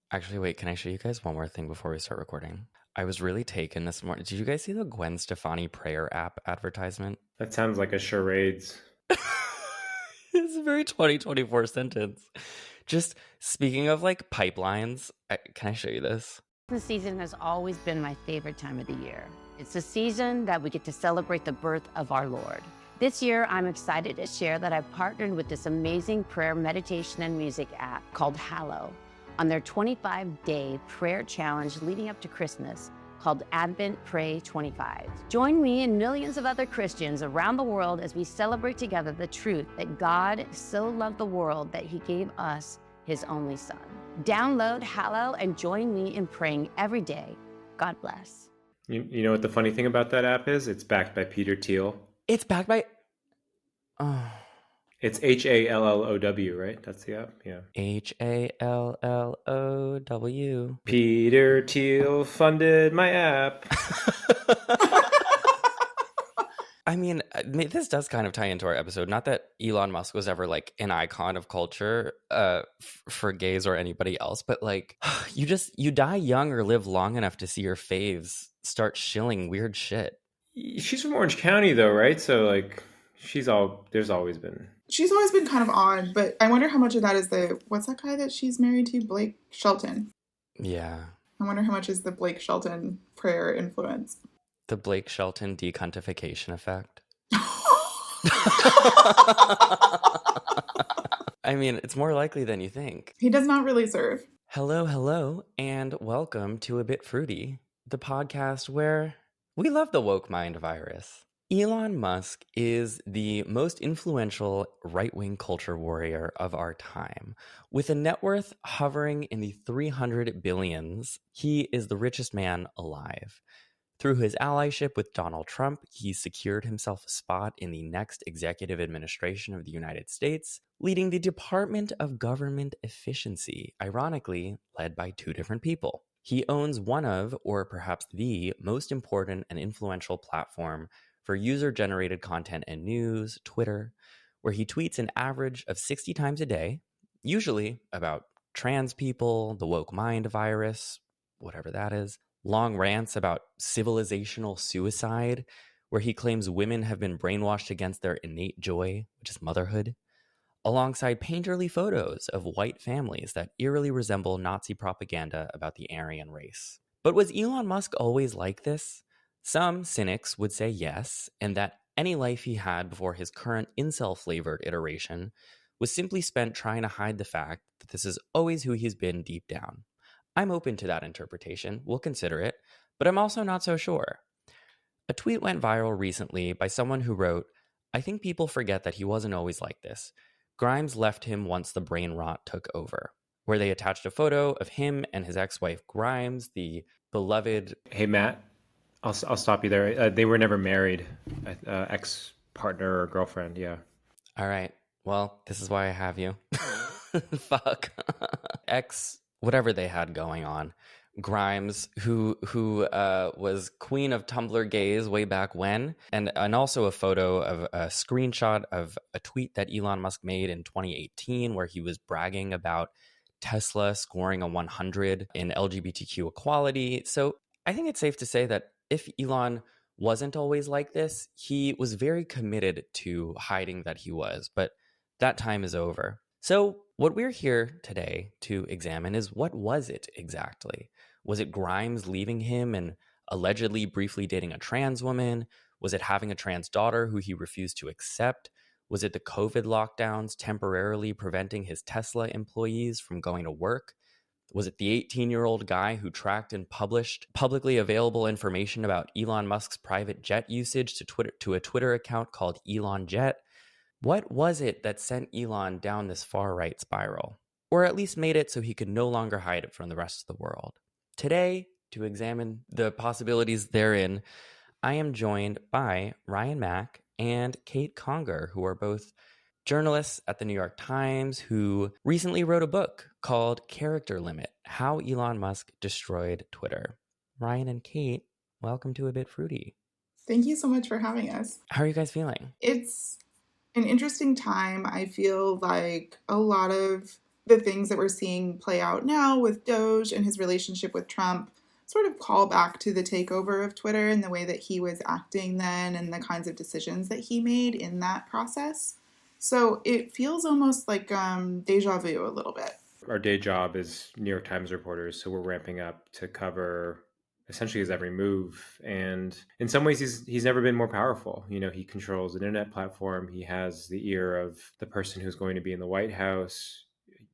Actually, wait, can I show you guys one more thing before we start recording? I was really taken this morning. Did you guys see the Gwen Stefani prayer app advertisement? That sounds like a charades. It's a very 2024 sentence. Just speaking of like pipelines, can I show you this? Christmas season has always been my favorite time of the year. It's a season that we get to celebrate the birth of our Lord. This year, I'm excited to share that I've partnered with this amazing prayer, meditation, and music app called Hallow on their 25-day prayer challenge leading up to Christmas called Advent Pray 25. Join me and millions of other Christians around the world as we celebrate together the truth that God so loved the world that he gave us his only son. Download Hallow and join me in praying every day. God bless. You know what the funny thing about that app is? It's backed by Peter Thiel. It's backed by... Oh. It's Hallow, right? That's the app, yeah. Hallow. Peter Thiel funded my app. I mean, this does kind of tie into our episode. Not that Elon Musk was ever like an icon of culture for gays or anybody else, but like you die young or live long enough to see your faves start shilling weird shit. She's from Orange County though, right? So like she's always been kind of odd, but I wonder how much of that is what's that guy that she's married to? Blake Shelton. Yeah. I wonder how much is the Blake Shelton prayer influence. The Blake Shelton decuntification effect. I mean, it's more likely than you think. He does not really serve. Hello, and welcome to A Bit Fruity, the podcast where we love the woke mind virus. Elon Musk is the most influential right-wing culture warrior of our time. With a net worth hovering in the 300 billions, he is the richest man alive. Through his allyship with Donald Trump, he secured himself a spot in the next executive administration of the United States, leading the Department of Government Efficiency, ironically led by two different people. He owns one of, or perhaps the, most important and influential platform for user-generated content and news, Twitter, where he tweets an average of 60 times a day, usually about trans people, the woke mind virus, whatever that is, long rants about civilizational suicide, where he claims women have been brainwashed against their innate joy, which is motherhood, alongside painterly photos of white families that eerily resemble Nazi propaganda about the Aryan race. But was Elon Musk always like this? Some cynics would say yes, and that any life he had before his current incel-flavored iteration was simply spent trying to hide the fact that this is always who he's been deep down. I'm open to that interpretation, we'll consider it, but I'm also not so sure. A tweet went viral recently by someone who wrote, "I think people forget that he wasn't always like this. Grimes left him once the brain rot took over," where they attached a photo of him and his ex-wife Grimes, the beloved... Hey, Matt, I'll stop you there. They were never married, ex-partner or girlfriend, yeah. All right, well, this is why I have you. Fuck. Whatever they had going on. Grimes, who was queen of Tumblr gays way back when, and also a photo of a screenshot of a tweet that Elon Musk made in 2018 where he was bragging about Tesla scoring a 100 in LGBTQ equality. So I think it's safe to say that if Elon wasn't always like this, he was very committed to hiding that he was, but that time is over. So what we're here today to examine is, what was it exactly? Was it Grimes leaving him and allegedly briefly dating a trans woman? Was it having a trans daughter who he refused to accept? Was it the COVID lockdowns temporarily preventing his Tesla employees from going to work? Was it the 18-year-old guy who tracked and published publicly available information about Elon Musk's private jet usage to a Twitter account called Elon Jet? What was it that sent Elon down this far-right spiral? Or at least made it so he could no longer hide it from the rest of the world? Today, to examine the possibilities therein, I am joined by Ryan Mack and Kate Conger, who are both journalists at the New York Times who recently wrote a book called Character Limit: How Elon Musk Destroyed Twitter. Ryan and Kate, welcome to A Bit Fruity. Thank you so much for having us. How are you guys feeling? It's an interesting time. I feel like a lot of the things that we're seeing play out now with Doge and his relationship with Trump sort of call back to the takeover of Twitter and the way that he was acting then and the kinds of decisions that he made in that process. So it feels almost like deja vu a little bit. Our day job is New York Times reporters, so we're ramping up to cover essentially his every move. And in some ways, he's never been more powerful. You know, he controls an internet platform. He has the ear of the person who's going to be in the White House.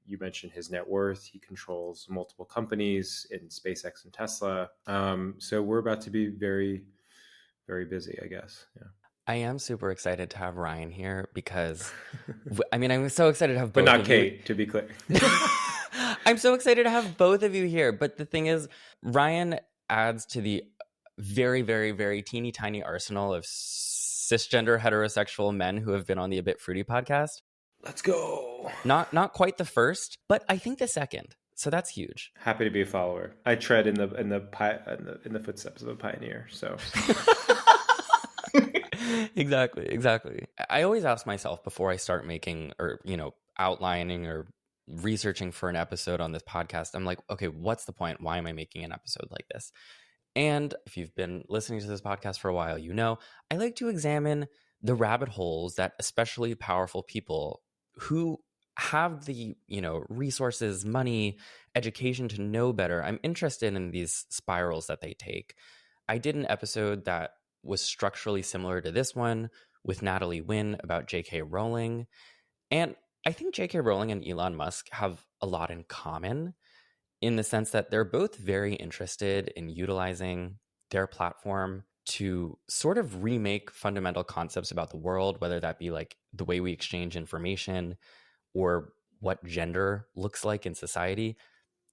You mentioned his net worth. He controls multiple companies in SpaceX and Tesla. So we're about to be very, very busy, I guess. Yeah. I am super excited to have Ryan here because, I mean, I'm so excited to have But both not of Kate, you. to be clear. I'm so excited to have both of you here. But the thing is, Ryan adds to the very, very, very teeny tiny arsenal of cisgender heterosexual men who have been on the A Bit Fruity podcast. Let's go. Not quite the first, but I think the second. So that's huge. Happy to be a follower. I tread in the footsteps of a pioneer. So Exactly. I always ask myself before I start making or, outlining or researching for an episode on this podcast, I'm like, okay, what's the point? Why am I making an episode like this? And if you've been listening to this podcast for a while, I like to examine the rabbit holes that especially powerful people who have the, resources, money, education to know better. I'm interested in these spirals that they take. I did an episode that was structurally similar to this one with Natalie Wynn about J.K. Rowling. And I think J.K. Rowling and Elon Musk have a lot in common in the sense that they're both very interested in utilizing their platform to sort of remake fundamental concepts about the world, whether that be like the way we exchange information or what gender looks like in society.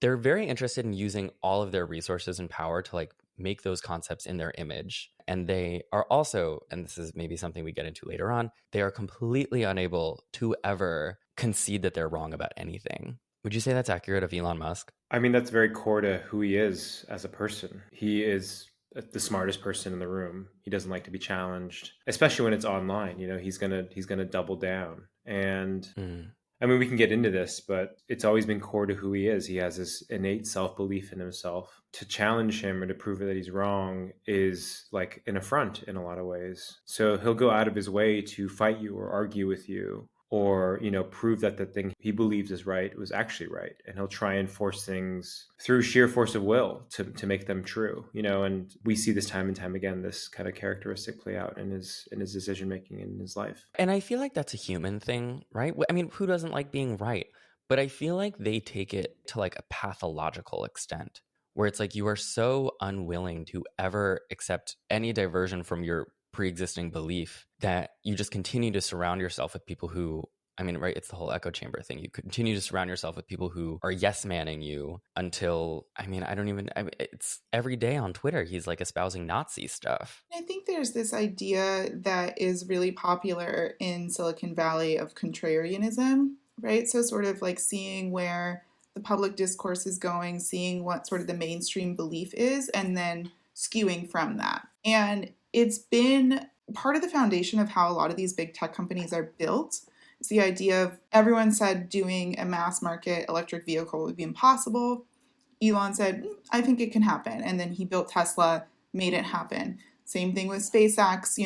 They're very interested in using all of their resources and power to like make those concepts in their image. And they are also, and this is maybe something we get into later on, they are completely unable to ever concede that they're wrong about anything. Would you say that's accurate of Elon Musk? I mean, that's very core to who he is as a person. He is the smartest person in the room. He doesn't like to be challenged, especially when it's online. You know, he's gonna double down. And I mean, we can get into this, but it's always been core to who he is. He has this innate self-belief in himself. To challenge him or to prove that he's wrong is like an affront in a lot of ways. So he'll go out of his way to fight you or argue with you, or, prove that the thing he believes is right was actually right. And he'll try and force things through sheer force of will to make them true, and we see this time and time again, this kind of characteristic play out in his decision-making in his life. And I feel like that's a human thing, right? I mean, who doesn't like being right? But I feel like they take it to like a pathological extent where it's like you are so unwilling to ever accept any diversion from your pre-existing belief that you just continue to surround yourself with people who, I mean, right, it's the whole echo chamber thing. You continue to surround yourself with people who are yes-manning you until, it's every day on Twitter, he's like espousing Nazi stuff. I think there's this idea that is really popular in Silicon Valley of contrarianism, right? So sort of like seeing where the public discourse is going, seeing what sort of the mainstream belief is, and then skewing from that. And it's been part of the foundation of how a lot of these big tech companies are built. It's the idea of everyone said doing a mass market electric vehicle would be impossible. Elon said, I think it can happen. And then he built Tesla, made it happen. Same thing with SpaceX.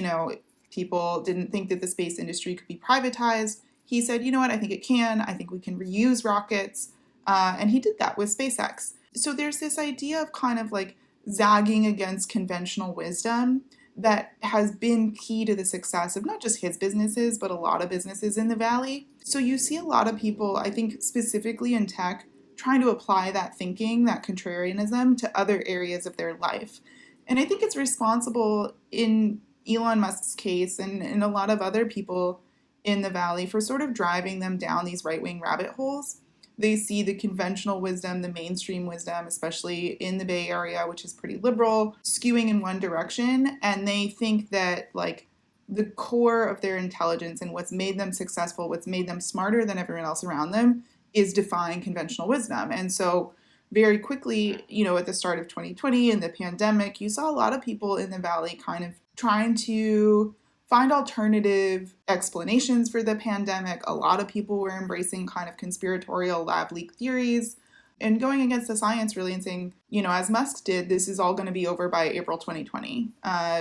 People didn't think that the space industry could be privatized. He said, you know what, I think it can. I think we can reuse rockets. And he did that with SpaceX. So there's this idea of kind of like zagging against conventional wisdom that has been key to the success of not just his businesses, but a lot of businesses in the Valley. So you see a lot of people, I think specifically in tech, trying to apply that thinking, that contrarianism, to other areas of their life. And I think it's responsible in Elon Musk's case and in a lot of other people in the Valley for sort of driving them down these right-wing rabbit holes. They see the conventional wisdom, the mainstream wisdom, especially in the Bay Area, which is pretty liberal, skewing in one direction. And they think that like the core of their intelligence and what's made them successful, what's made them smarter than everyone else around them is defying conventional wisdom. And so very quickly, at the start of 2020 and the pandemic, you saw a lot of people in the Valley kind of trying to find alternative explanations for the pandemic. A lot of people were embracing kind of conspiratorial lab leak theories and going against the science really and saying, as Musk did, this is all going to be over by April 2020.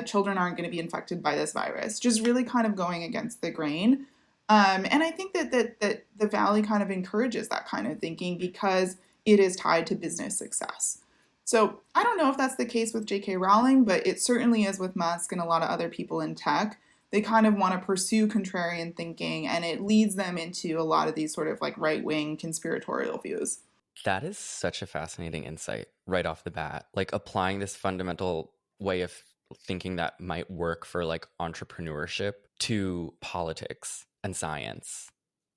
Children aren't going to be infected by this virus. Just really kind of going against the grain. And I think that the Valley kind of encourages that kind of thinking because it is tied to business success. So I don't know if that's the case with J.K. Rowling, but it certainly is with Musk and a lot of other people in tech. They kind of want to pursue contrarian thinking, and it leads them into a lot of these sort of like right-wing conspiratorial views. That is such a fascinating insight right off the bat. Like applying this fundamental way of thinking that might work for like entrepreneurship to politics and science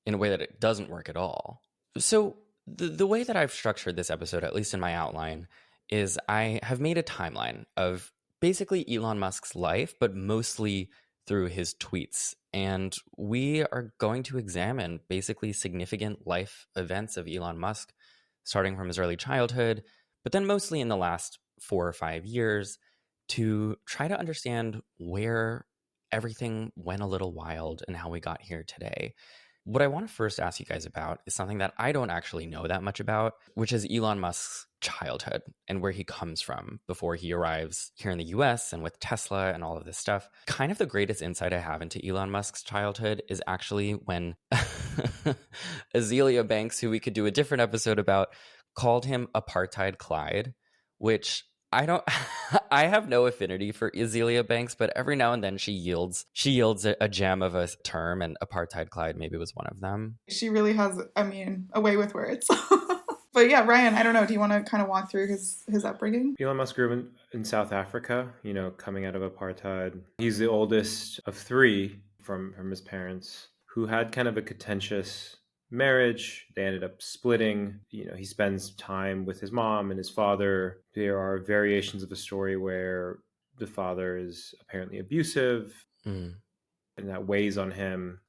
in a way that it doesn't work at all. So the way that I've structured this episode, at least in my outline, is I have made a timeline of basically Elon Musk's life, but mostly through his tweets. And we are going to examine basically significant life events of Elon Musk, starting from his early childhood, but then mostly in the last 4 or 5 years, to try to understand where everything went a little wild and how we got here today. What I want to first ask you guys about is something that I don't actually know that much about, which is Elon Musk's childhood and where he comes from before he arrives here in the US and with Tesla and all of this stuff. Kind of the greatest insight I have into Elon Musk's childhood is actually when Azealia Banks, who we could do a different episode about, called him Apartheid Clyde, which I have no affinity for Azealia Banks, but every now and then she yields a gem of a term, and Apartheid Clyde maybe was one of them. She really has, a way with words. But yeah, Ryan, I don't know. Do you want to kind of walk through his upbringing? Elon Musk grew up in South Africa, coming out of apartheid. He's the oldest of 3 from his parents who had kind of a contentious marriage. They ended up splitting. He spends time with his mom and his father. There are variations of the story where the father is apparently abusive. And that weighs on him.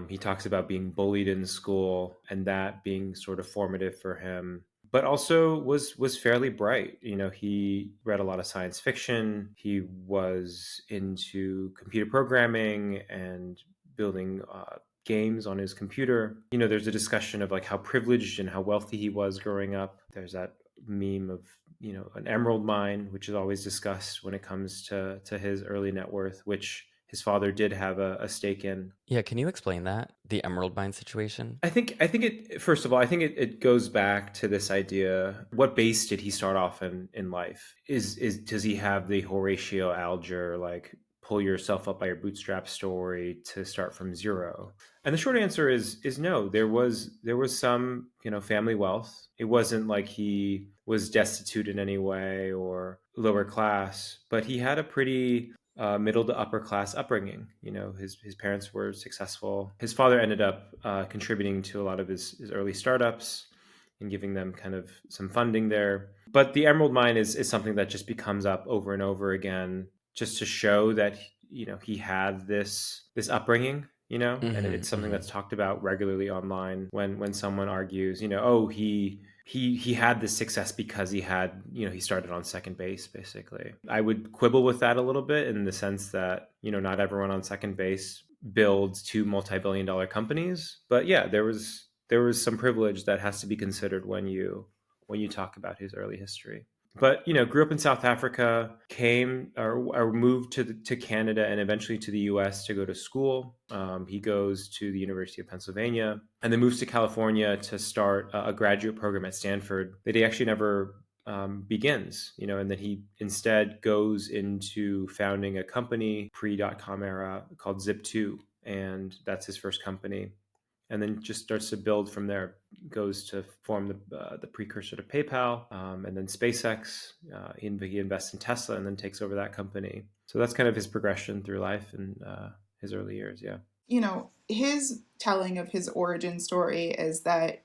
He talks about being bullied in school and that being sort of formative for him, but also was fairly bright. He read a lot of science fiction. He was into computer programming and building games on his computer. There's a discussion of like how privileged and how wealthy he was growing up. There's that meme of an emerald mine, which is always discussed when it comes to his early net worth, which his father did have a stake in. Yeah, can you explain that? The emerald mine situation? I think it, first of all, I think it goes back to this idea, what base did he start off in life? Does he have the Horatio Alger, like pull yourself up by your bootstrap story to start from zero? And the short answer is no. There was some, family wealth. It wasn't like he was destitute in any way or lower class, but he had a pretty middle to upper class upbringing. His parents were successful. His father ended up contributing to a lot of his early startups and giving them kind of some funding there. But the emerald mine is something that just comes up over and over again, just to show that he had this upbringing. And it's something that's talked about regularly online when someone argues, oh, he had this success because he started on second base, basically. I would quibble with that a little bit in the sense that, not everyone on second base builds 2 multi-billion-dollar companies. But yeah, there was some privilege that has to be considered when you talk about his early history. But, grew up in South Africa, came or moved to Canada and eventually to the US to go to school. He goes to the University of Pennsylvania and then moves to California to start a graduate program at Stanford that he actually never begins, and then he instead goes into founding a company pre-.com era called Zip2. And that's his first company. And then just starts to build from there, goes to form the precursor to PayPal, and then SpaceX. He invests in Tesla and then takes over that company. So that's kind of his progression through life and his early years, yeah. His telling of his origin story is that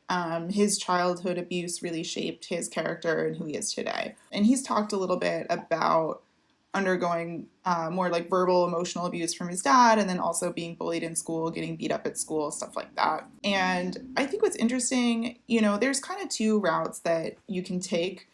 his childhood abuse really shaped his character and who he is today. And he's talked a little bit about undergoing more like verbal, emotional abuse from his dad, and then also being bullied in school, getting beat up at school, stuff like that. And I think what's interesting, there's kind of 2 routes that you can take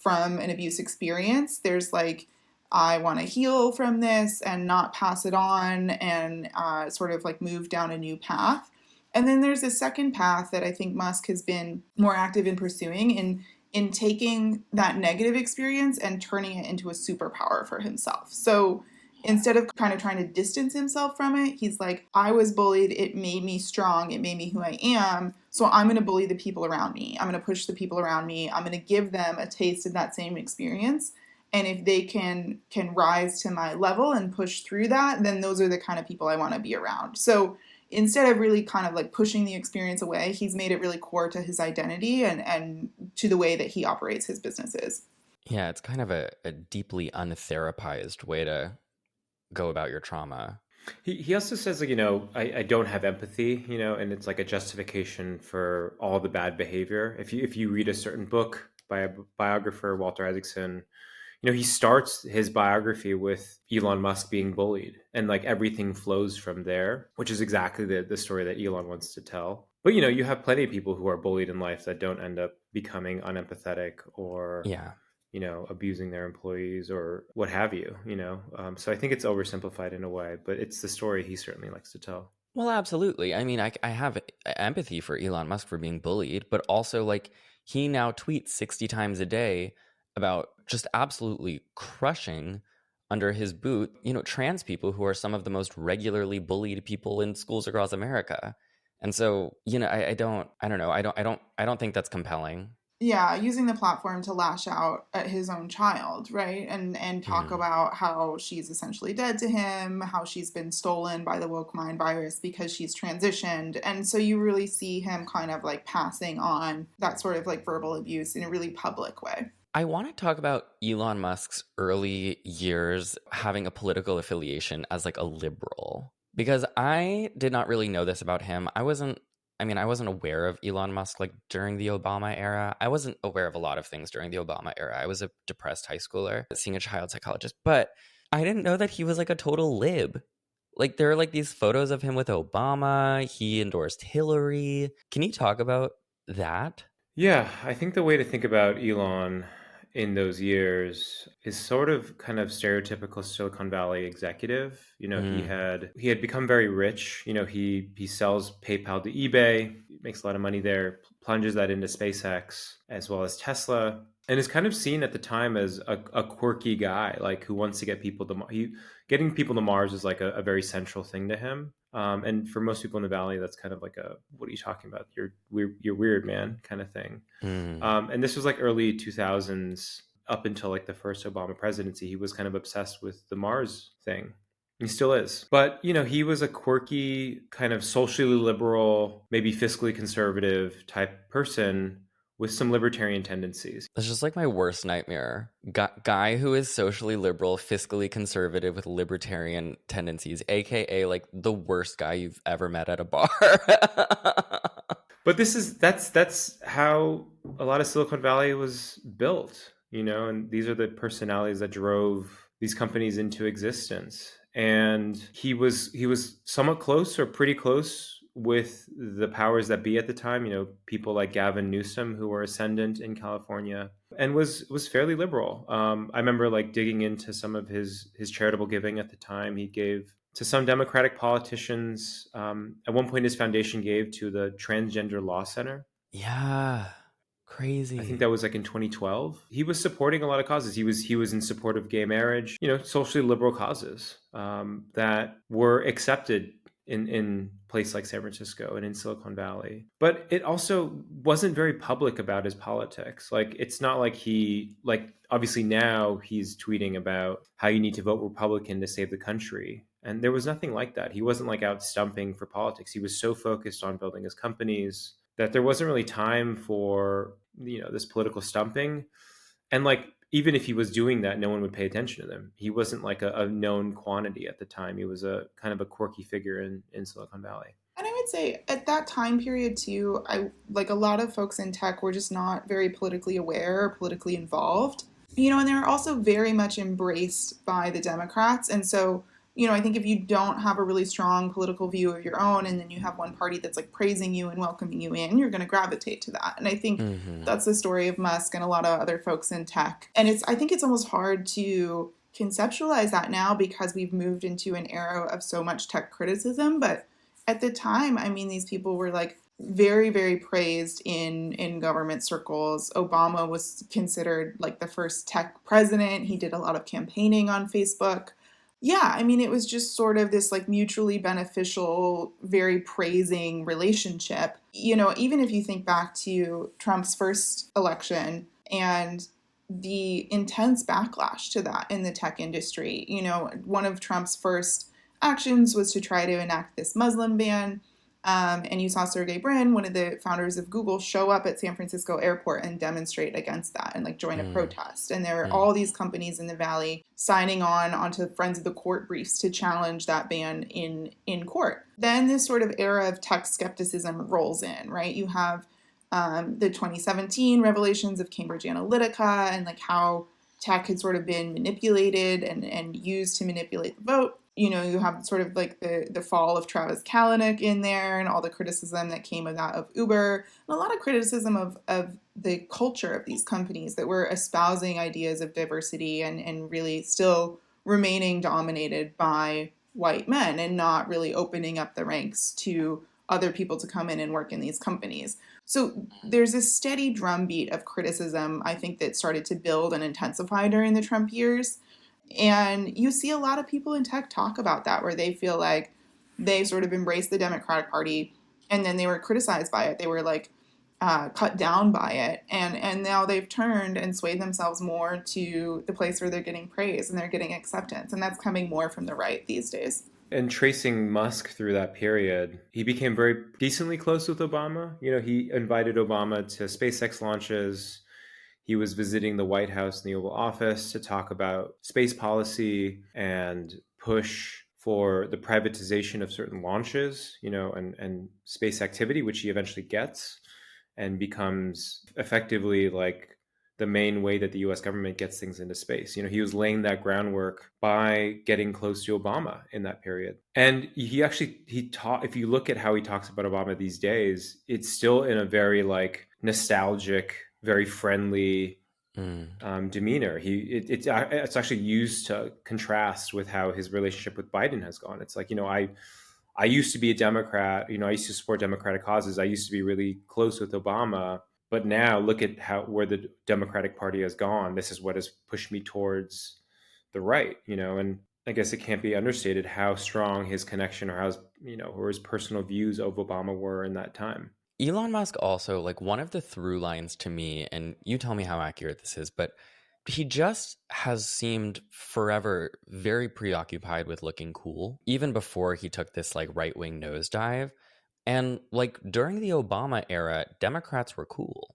from an abuse experience. There's like I want to heal from this and not pass it on and sort of like move down a new path. And then there's a second path that I think Musk has been more active in pursuing in taking that negative experience and turning it into a superpower for himself. So instead of kind of trying to distance himself from it, he's like, I was bullied. It made me strong. It made me who I am. So I'm going to bully the people around me. I'm going to push the people around me. I'm going to give them a taste of that same experience. And if they can rise to my level and push through that, then those are the kind of people I want to be around. So instead of really kind of like pushing the experience away, he's made it really core to his identity and to the way that he operates his businesses. Yeah, it's kind of a deeply untherapized way to go about your trauma. He also says, like, I don't have empathy, and it's like a justification for all the bad behavior. If you read a certain book by a biographer, Walter Isaacson, he starts his biography with Elon Musk being bullied, and like everything flows from there, which is exactly the story that Elon wants to tell. But, you have plenty of people who are bullied in life that don't end up becoming unempathetic or, Yeah. Abusing their employees or what have you, So I think it's oversimplified in a way, but it's the story he certainly likes to tell. Well, absolutely. I mean, I have empathy for Elon Musk for being bullied, but also like he now tweets 60 times a day about just absolutely crushing under his boot, trans people who are some of the most regularly bullied people in schools across America. And so, I don't think that's compelling. Yeah, using the platform to lash out at his own child, right? And talk about how she's essentially dead to him, how she's been stolen by the woke mind virus because she's transitioned. And so you really see him kind of like passing on that sort of like verbal abuse in a really public way. I want to talk about Elon Musk's early years having a political affiliation as like a liberal, because I did not really know this about him. I wasn't aware of Elon Musk like during the Obama era. I wasn't aware of a lot of things during the Obama era. I was a depressed high schooler seeing a child psychologist, but I didn't know that he was like a total lib. Like there are like these photos of him with Obama. He endorsed Hillary. Can you talk about that? Yeah, I think the way to think about Elon in those years is sort of kind of stereotypical Silicon Valley executive. He had become very rich. He sells PayPal to eBay, makes a lot of money there, plunges that into SpaceX as well as Tesla, and is kind of seen at the time as a quirky guy, like who wants to get people to getting people to Mars is like a very central thing to him. And for most people in the Valley, that's kind of like what are you talking about? You're weird, man, kind of thing. And this was like early 2000s up until like the first Obama presidency. He was kind of obsessed with the Mars thing. He still is. But, he was a quirky, kind of socially liberal, maybe fiscally conservative type person with some libertarian tendencies. That's just like my worst nightmare. Guy who is socially liberal, fiscally conservative with libertarian tendencies, aka like the worst guy you've ever met at a bar. But that's how a lot of Silicon Valley was built, and these are the personalities that drove these companies into existence. And he was somewhat close or pretty close with the powers that be at the time, people like Gavin Newsom, who were ascendant in California, and was fairly liberal. I remember like digging into some of his charitable giving at the time. He gave to some Democratic politicians. At one point, his foundation gave to the Transgender Law Center. Yeah. Crazy. I think that was like in 2012. He was supporting a lot of causes. He was in support of gay marriage, socially liberal causes that were accepted in place like San Francisco and in Silicon Valley. But it also wasn't very public about his politics. Like, it's not like obviously now he's tweeting about how you need to vote Republican to save the country. And there was nothing like that. He wasn't like out stumping for politics. He was so focused on building his companies that there wasn't really time for, this political stumping. And like, even if he was doing that, no one would pay attention to him. He wasn't like a known quantity at the time. He was a kind of a quirky figure in Silicon Valley. And I would say at that time period too, a lot of folks in tech were just not very politically aware or politically involved, and they're also very much embraced by the Democrats. And so, I think if you don't have a really strong political view of your own, and then you have one party that's like praising you and welcoming you in, you're going to gravitate to that. And I think that's the story of Musk and a lot of other folks in tech. And I think it's almost hard to conceptualize that now because we've moved into an era of so much tech criticism. But at the time, I mean, these people were like very, very praised in government circles. Obama was considered like the first tech president. He did a lot of campaigning on Facebook. Yeah, I mean, it was just sort of this like mutually beneficial, very praising relationship. You know, even if you think back to Trump's first election and the intense backlash to that in the tech industry, you know, one of Trump's first actions was to try to enact this Muslim ban. And you saw Sergey Brin, one of the founders of Google, show up at San Francisco airport and demonstrate against that and like join a protest. And there were all these companies in the Valley signing on onto Friends of the Court briefs to challenge that ban in court. Then this sort of era of tech skepticism rolls in, right? You have the 2017 revelations of Cambridge Analytica and like how tech had sort of been manipulated and used to manipulate the vote. You know, you have sort of like the fall of Travis Kalanick in there and all the criticism that came of that of Uber, and a lot of criticism of the culture of these companies that were espousing ideas of diversity and really still remaining dominated by white men and not really opening up the ranks to other people to come in and work in these companies. So there's a steady drumbeat of criticism, I think, that started to build and intensify during the Trump years. And you see a lot of people in tech talk about that, where they feel like they sort of embraced the Democratic Party and then they were criticized by it. They were like cut down by it. And now they've turned and swayed themselves more to the place where they're getting praise and they're getting acceptance. And that's coming more from the right these days. And tracing Musk through that period, he became very decently close with Obama. You know, he invited Obama to SpaceX launches. He was visiting the White House and the Oval Office to talk about space policy and push for the privatization of certain launches, you know, and space activity, which he eventually gets and becomes effectively like the main way that the US government gets things into space. You know, he was laying that groundwork by getting close to Obama in that period. And he taught, if you look at how he talks about Obama these days, it's still in a very like nostalgic, very friendly demeanor. It's actually used to contrast with how his relationship with Biden has gone. It's like, you know, I used to be a Democrat, you know, I used to support Democratic causes. I used to be really close with Obama. But now look at where the Democratic Party has gone. This is what has pushed me towards the right, you know, and I guess it can't be understated how strong his connection or his personal views of Obama were in that time. Elon Musk also, like, one of the through lines to me, and you tell me how accurate this is, but he just has seemed forever very preoccupied with looking cool, even before he took this like right-wing nosedive. And like during the Obama era, Democrats were cool.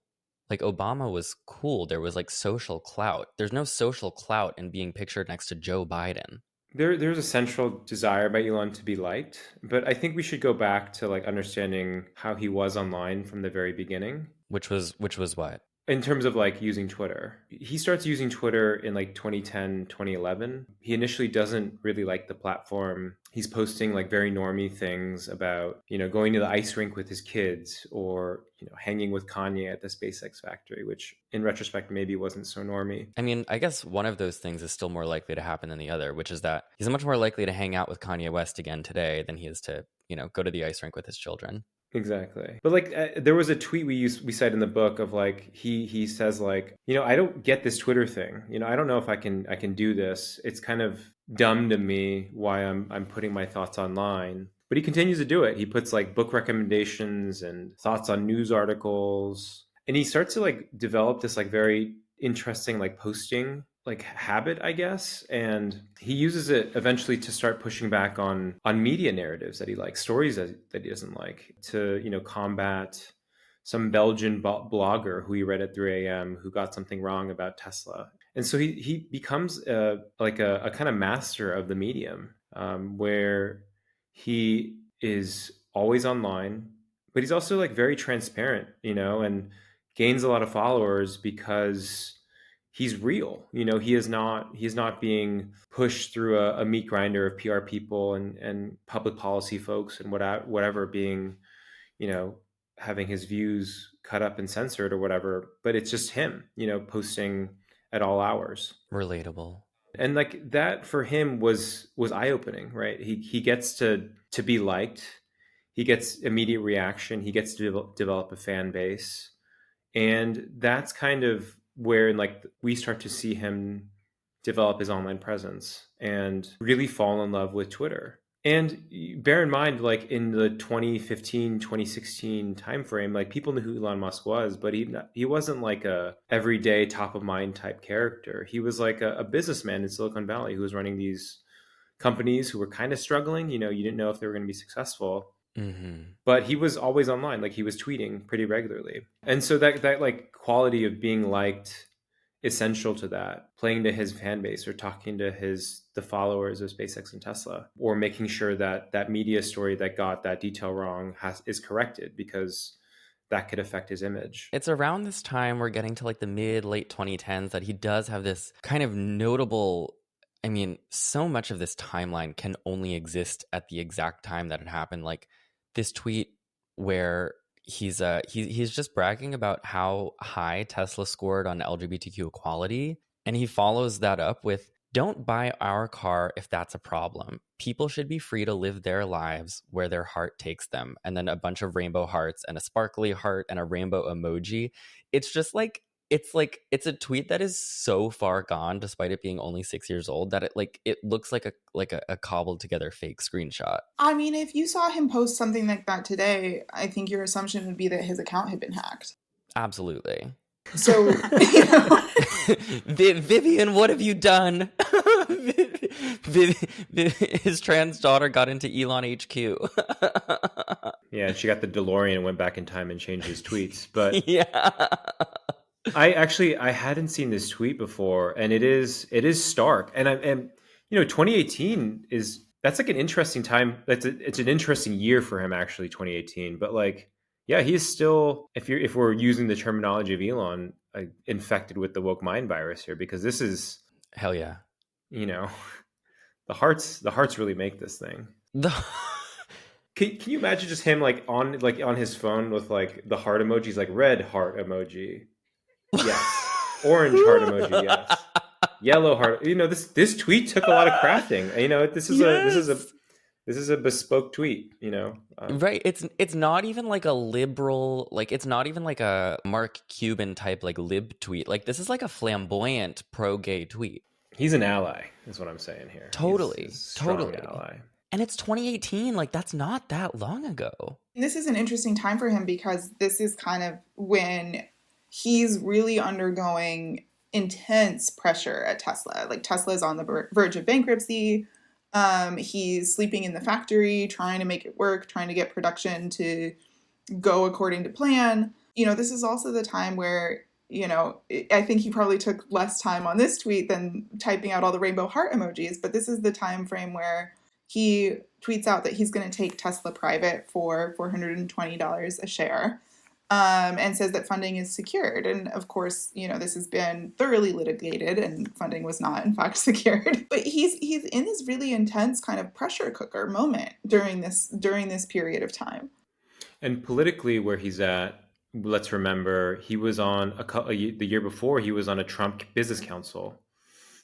Like Obama was cool. There was like social clout. There's no social clout in being pictured next to Joe Biden. There's a central desire by Elon to be liked, but I think we should go back to like understanding how he was online from the very beginning. Which was what? In terms of like using Twitter, he starts using Twitter in like 2010, 2011. He initially doesn't really like the platform. He's posting like very normie things about, you know, going to the ice rink with his kids or, you know, hanging with Kanye at the SpaceX factory, which in retrospect maybe wasn't so normie. I mean, I guess one of those things is still more likely to happen than the other, which is that he's much more likely to hang out with Kanye West again today than he is to, you know, go to the ice rink with his children. Exactly. But like there was a tweet we cite in the book of like he says like, you know, I don't get this Twitter thing. You know, I don't know if I can do this. It's kind of dumb to me why I'm putting my thoughts online. But he continues to do it. He puts like book recommendations and thoughts on news articles. And he starts to like develop this like very interesting like posting like habit, I guess, and he uses it eventually to start pushing back on media narratives that he likes, stories that he doesn't like, to, you know, combat some Belgian blogger who he read at 3 a.m. who got something wrong about Tesla. And so he becomes a kind of master of the medium, where he is always online, but he's also like very transparent, you know, and gains a lot of followers because he's real. You know, he's not being pushed through a meat grinder of PR people and public policy folks and whatever being, you know, having his views cut up and censored or whatever. But it's just him, you know, posting at all hours. Relatable. And like that for him was eye-opening, right? He gets to be liked. He gets immediate reaction. He gets to develop a fan base. And that's kind of where like we start to see him develop his online presence and really fall in love with Twitter. And bear in mind, like in the 2015, 2016 timeframe, like people knew who Elon Musk was, but he wasn't like a everyday top of mind type character. He was like a businessman in Silicon Valley who was running these companies who were kind of struggling. You know, you didn't know if they were going to be successful, but he was always online. Like he was tweeting pretty regularly. And so that like quality of being liked, essential to that, playing to his fan base or talking to the followers of SpaceX and Tesla, or making sure that that media story that got that detail wrong is corrected, because that could affect his image. It's around this time we're getting to like the late 2010s that he does have this kind of notable, I mean, so much of this timeline can only exist at the exact time that it happened. Like this tweet where he's just bragging about how high Tesla scored on LGBTQ equality, and he follows that up with, "Don't buy our car if that's a problem. People should be free to live their lives where their heart takes them." And then a bunch of rainbow hearts and a sparkly heart and a rainbow emoji. It's just like it's a tweet that is so far gone, despite it being only 6 years old, that it looks like a cobbled together fake screenshot. I mean, if you saw him post something like that today, I think your assumption would be that his account had been hacked. Absolutely. So, you know, Vivian, what have you done? His trans daughter got into Elon HQ. Yeah, she got the DeLorean and went back in time and changed his tweets. But yeah. I hadn't seen this tweet before, and it is stark. And 2018 that's like an interesting time. It's an interesting year for him, actually, 2018. But like, yeah, he's still, if we're using the terminology of Elon, infected with the woke mind virus here, because this is, hell yeah. the hearts really make this thing. Can you imagine just him like on his phone with like the heart emojis, like red heart emoji, yes, orange heart emoji, yes, yellow heart. This tweet took a lot of crafting. This is a bespoke tweet. Right. It's not even like a liberal, like it's not even like a Mark Cuban type like lib tweet. Like this is like a flamboyant pro-gay tweet. He's an ally, is what I'm saying here. Totally. He's a strong Totally. ally. And it's 2018. Like that's not that long ago. this is an interesting time for him because this is kind of when he's really undergoing intense pressure at Tesla. Like Tesla's on the verge of bankruptcy. He's sleeping in the factory, trying to make it work, trying to get production to go according to plan. This is also the time where, I think he probably took less time on this tweet than typing out all the rainbow heart emojis, but this is the time frame where he tweets out that he's going to take Tesla private for $420 a share, and says that funding is secured. And of course, this has been thoroughly litigated and funding was not in fact secured. But he's in this really intense kind of pressure cooker moment during this period of time. And politically, where he's at, let's remember, he was on the year before, he was on a Trump business council.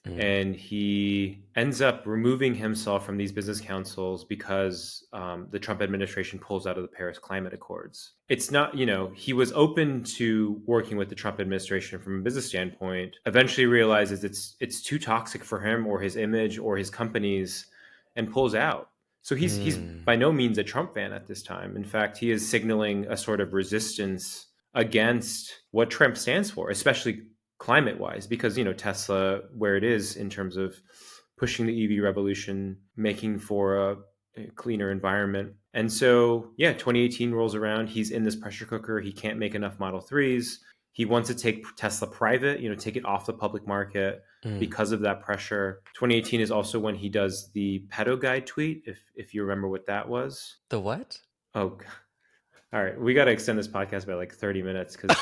And he ends up removing himself from these business councils because the Trump administration pulls out of the Paris Climate Accords. It's not, he was open to working with the Trump administration from a business standpoint, eventually realizes it's too toxic for him or his image or his companies, and pulls out. So he's by no means a Trump fan at this time. In fact, he is signaling a sort of resistance against what Trump stands for, especially climate-wise, because Tesla, where it is in terms of pushing the EV revolution, making for a cleaner environment. And so 2018 rolls around, he's in this pressure cooker. He can't make enough Model 3s. He wants to take Tesla private, take it off the public market because of that pressure. 2018 is also when he does the pedo guide tweet, if you remember what that was. The what? Oh, all right. We got to extend this podcast by like 30 minutes because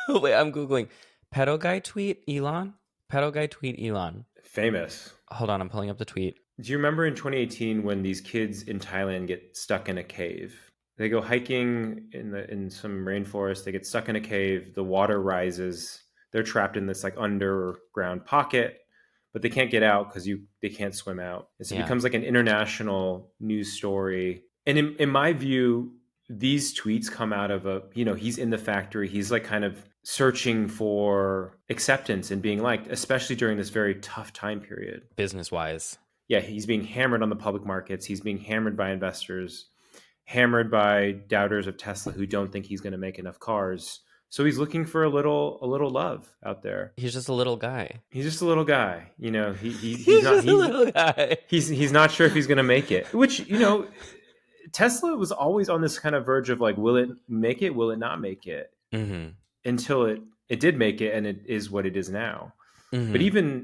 wait, I'm Googling. Pedo guy tweet Elon? Pedo guy tweet Elon. Famous. Hold on, I'm pulling up the tweet. Do you remember in 2018 when these kids in Thailand get stuck in a cave? They go hiking in some rainforest. They get stuck in a cave. The water rises. They're trapped in this like underground pocket. but they can't get out because they can't swim out. And so it Yeah. becomes like an international news story. And in my view, these tweets come out of he's in the factory. He's like kind of searching for acceptance and being liked, especially during this very tough time period. Business-wise. Yeah, he's being hammered on the public markets. He's being hammered by investors, hammered by doubters of Tesla who don't think he's going to make enough cars. So he's looking for a little love out there. He's just a little guy. He's just a little guy. He's not, just a little guy. He's not sure if he's going to make it, which, Tesla was always on this kind of verge of like, will it make it? Will it not make it? Mm-hmm. Until it did make it, and it is what it is now. Mm-hmm. But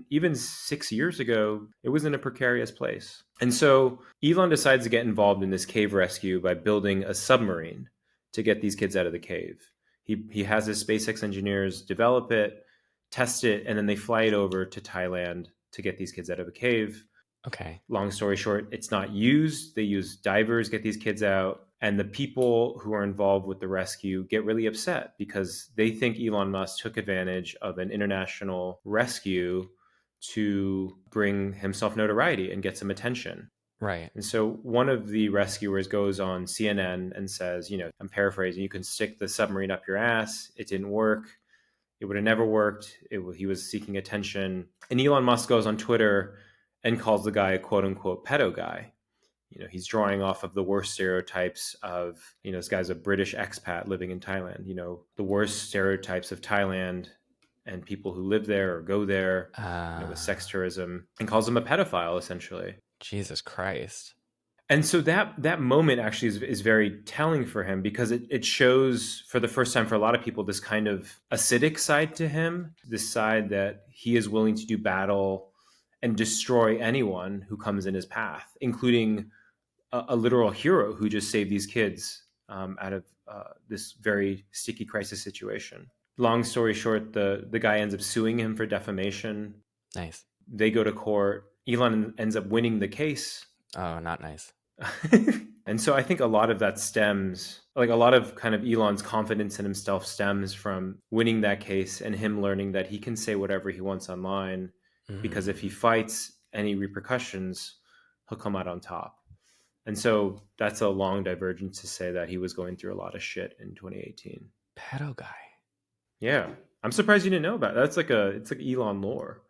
even 6 years ago, it was in a precarious place. And so Elon decides to get involved in this cave rescue by building a submarine to get these kids out of the cave. He has his SpaceX engineers develop it, test it, and then they fly it over to Thailand to get these kids out of a cave. Okay. Long story short, it's not used. They use divers, get these kids out. And the people who are involved with the rescue get really upset because they think Elon Musk took advantage of an international rescue to bring himself notoriety and get some attention. Right. And so one of the rescuers goes on CNN and says, I'm paraphrasing, you can stick the submarine up your ass. It didn't work. It would have never worked. He was seeking attention. And Elon Musk goes on Twitter and calls the guy a quote unquote pedo guy. He's drawing off of the worst stereotypes of, this guy's a British expat living in Thailand, the worst stereotypes of Thailand and people who live there or go there with sex tourism, and calls him a pedophile, essentially. Jesus Christ. And so that moment actually is very telling for him because it shows for the first time for a lot of people this kind of acidic side to him, this side that he is willing to do battle and destroy anyone who comes in his path, including a literal hero who just saved these kids out of this very sticky crisis situation. Long story short, the guy ends up suing him for defamation. Nice. They go to court. Elon ends up winning the case. Oh, not nice. And so I think a lot of that stems, like a lot of kind of Elon's confidence in himself stems from winning that case and him learning that he can say whatever he wants online because if he fights any repercussions, he'll come out on top. And so that's a long divergence to say that he was going through a lot of shit in 2018. Pedo guy. Yeah. I'm surprised you didn't know about it. It's like Elon lore.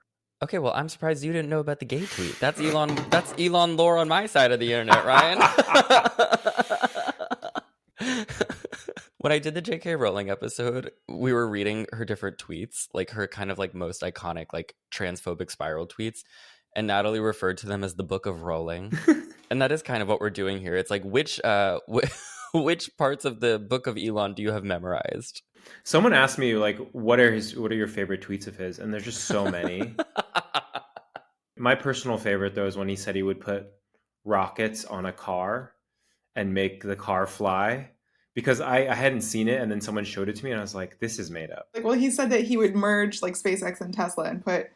Okay, well, I'm surprised you didn't know about the gay tweet. That's Elon lore on my side of the internet, Ryan. When I did the JK Rowling episode, we were reading her different tweets, like her kind of like most iconic like transphobic spiral tweets, and Natalie referred to them as the Book of Rowling. And that is kind of what we're doing here. It's like which parts of the Book of Elon do you have memorized? Someone asked me like what are your favorite tweets of his, and there's just so many. My personal favorite though is when he said he would put rockets on a car and make the car fly, because I hadn't seen it, and then someone showed it to me and I was like, this is made up. Well, he said that he would merge like SpaceX and Tesla and put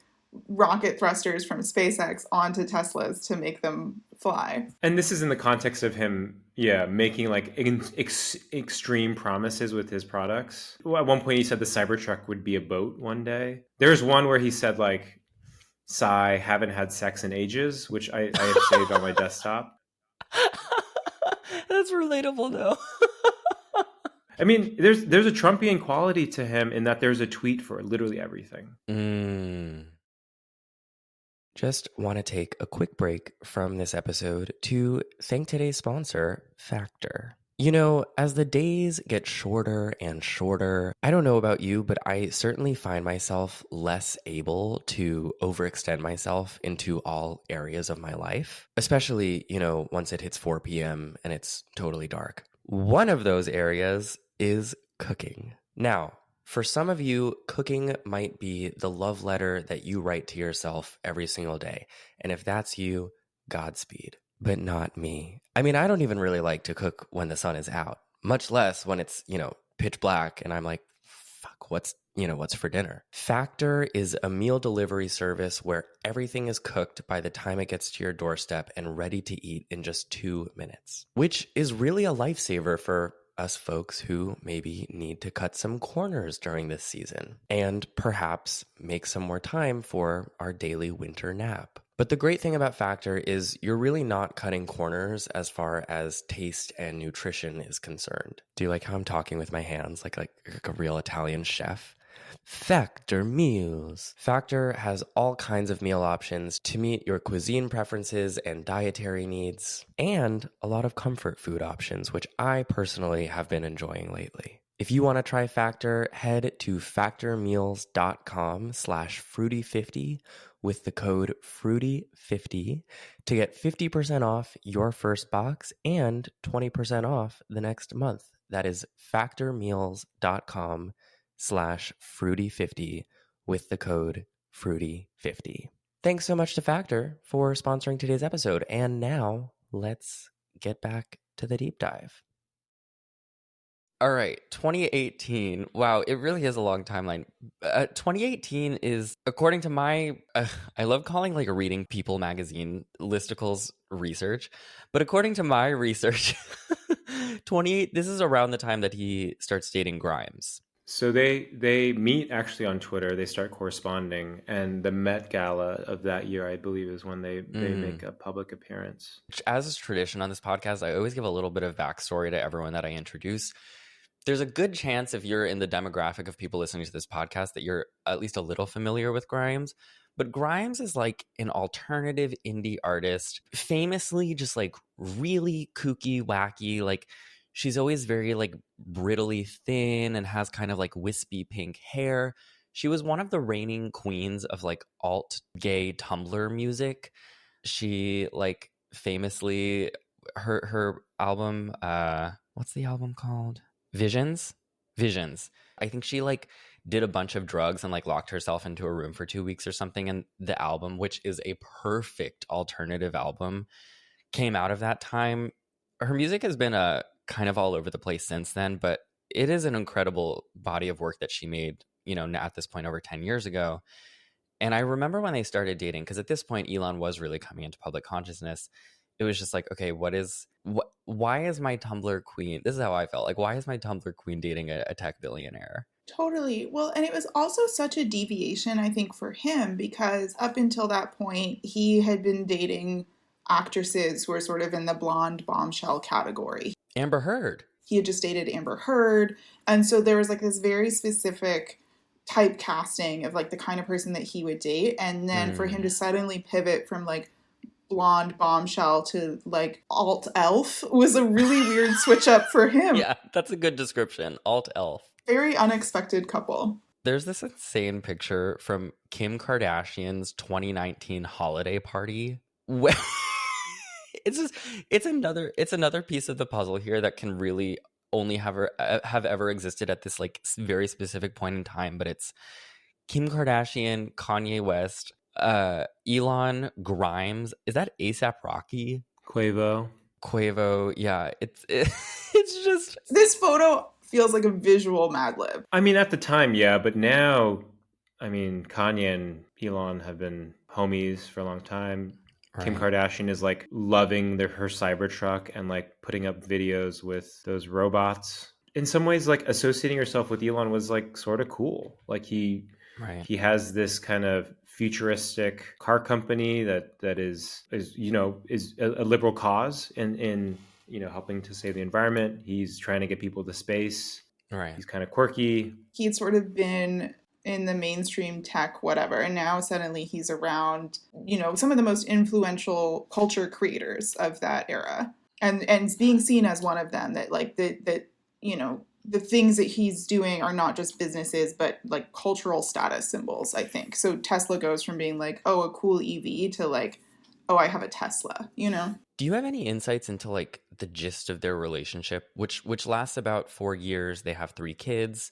rocket thrusters from SpaceX onto Teslas to make them fly. And this is in the context of him, making like extreme promises with his products. At one point he said the Cybertruck would be a boat one day. There's one where he said like, sigh, haven't had sex in ages, which I have saved on my desktop. That's relatable though. I mean, there's a Trumpian quality to him in that there's a tweet for literally everything. Just want to take a quick break from this episode to thank today's sponsor, Factor. As the days get shorter and shorter, I don't know about you, but I certainly find myself less able to overextend myself into all areas of my life, especially, once it hits 4 p.m. and it's totally dark. One of those areas is cooking. Now, for some of you, cooking might be the love letter that you write to yourself every single day. And if that's you, Godspeed. But not me. I mean, I don't even really like to cook when the sun is out, much less when it's, pitch black and I'm like, fuck, what's for dinner? Factor is a meal delivery service where everything is cooked by the time it gets to your doorstep and ready to eat in just 2 minutes, which is really a lifesaver for us folks who maybe need to cut some corners during this season and perhaps make some more time for our daily winter nap. But the great thing about Factor is you're really not cutting corners as far as taste and nutrition is concerned. Do you like how I'm talking with my hands like a real Italian chef? Factor meals. Factor has all kinds of meal options to meet your cuisine preferences and dietary needs, and a lot of comfort food options, which I personally have been enjoying lately. If you want to try Factor, head to factormeals.com/fruity50 with the code fruity50 to get 50% off your first box and 20% off the next month. That is factormeals.com/fruity50 with the code fruity50. Thanks so much to Factor for sponsoring today's episode. And now let's get back to the deep dive. All right, 2018. Wow, it really is a long timeline. 2018 is, according to my, I love calling like a reading People magazine listicles research, but according to my research, this is around the time that he starts dating Grimes. So they meet actually on Twitter. They start corresponding, and the Met Gala of that year, I believe, is when they make a public appearance. As is tradition on this podcast, I always give a little bit of backstory to everyone that I introduce. There's a good chance if you're in the demographic of people listening to this podcast that you're at least a little familiar with Grimes. But Grimes is like an alternative indie artist, famously just like really kooky, wacky. Like she's always very like brittly thin and has kind of like wispy pink hair. She was one of the reigning queens of like alt gay Tumblr music. She like famously her album, what's the album called? Visions. I think she like did a bunch of drugs and like locked herself into a room for 2 weeks or something, and the album, which is a perfect alternative album, came out of that time. Her music has been kind of all over the place since then, but it is an incredible body of work that she made, you know, at this point over 10 years ago. And I remember when they started dating, because at this point Elon was really coming into public consciousness. It was just like, okay, why is my Tumblr queen? This is how I felt. Like, why is my Tumblr queen dating a tech billionaire? Totally. Well, and it was also such a deviation, I think, for him, because up until that point, he had been dating actresses who were sort of in the blonde bombshell category. Amber Heard. He had just dated Amber Heard. And so there was like this very specific typecasting of like the kind of person that he would date. And then for him to suddenly pivot from like blonde bombshell to like alt elf was a really weird switch up for him. Yeah, that's a good description. Alt elf. Very unexpected couple. There's this insane picture from Kim Kardashian's 2019 holiday party. It's another piece of the puzzle here that can really only have ever existed at this like very specific point in time. But it's Kim Kardashian, Kanye West, Elon, Grimes. Is that ASAP Rocky? Quavo. Yeah, it's just, this photo feels like a visual Mad Lib. I mean, at the time, yeah, but now, I mean, Kanye and Elon have been homies for a long time. Right. Kim Kardashian is like loving her Cybertruck and like putting up videos with those robots. In some ways, like associating herself with Elon was like sort of cool. Like he has this kind of futuristic car company that is a liberal cause in helping to save the environment. He's trying to get people to space. Right. He's kind of quirky. He'd sort of been in the mainstream tech, whatever, and now suddenly he's around, some of the most influential culture creators of that era, and being seen as one of them. That like that the things that he's doing are not just businesses, but like cultural status symbols, I think. So Tesla goes from being like, oh, a cool EV to like, oh, I have a Tesla, Do you have any insights into like the gist of their relationship, which lasts about 4 years? They have 3 kids.